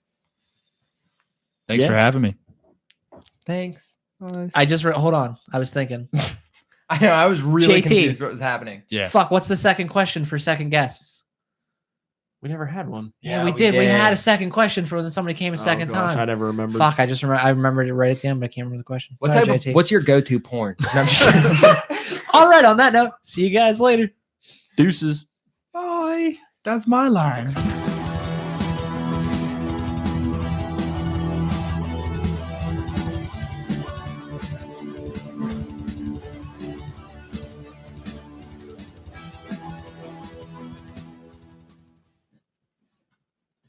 Thanks Yeah. for having me. Thanks. I just hold on. I was thinking. I know. I was really JT. confused what was happening. Yeah. Fuck. What's the second question for second guests? We never had one. Yeah, we did. We had a second question for when somebody came a second time. I never remembered. Fuck. I just remember. I remembered it right at the end, but I can't remember the question. What Sorry, type JT. of, what's your go-to porn? No, I'm just kidding. All right. On that note, see you guys later. Deuces. Bye. That's my line.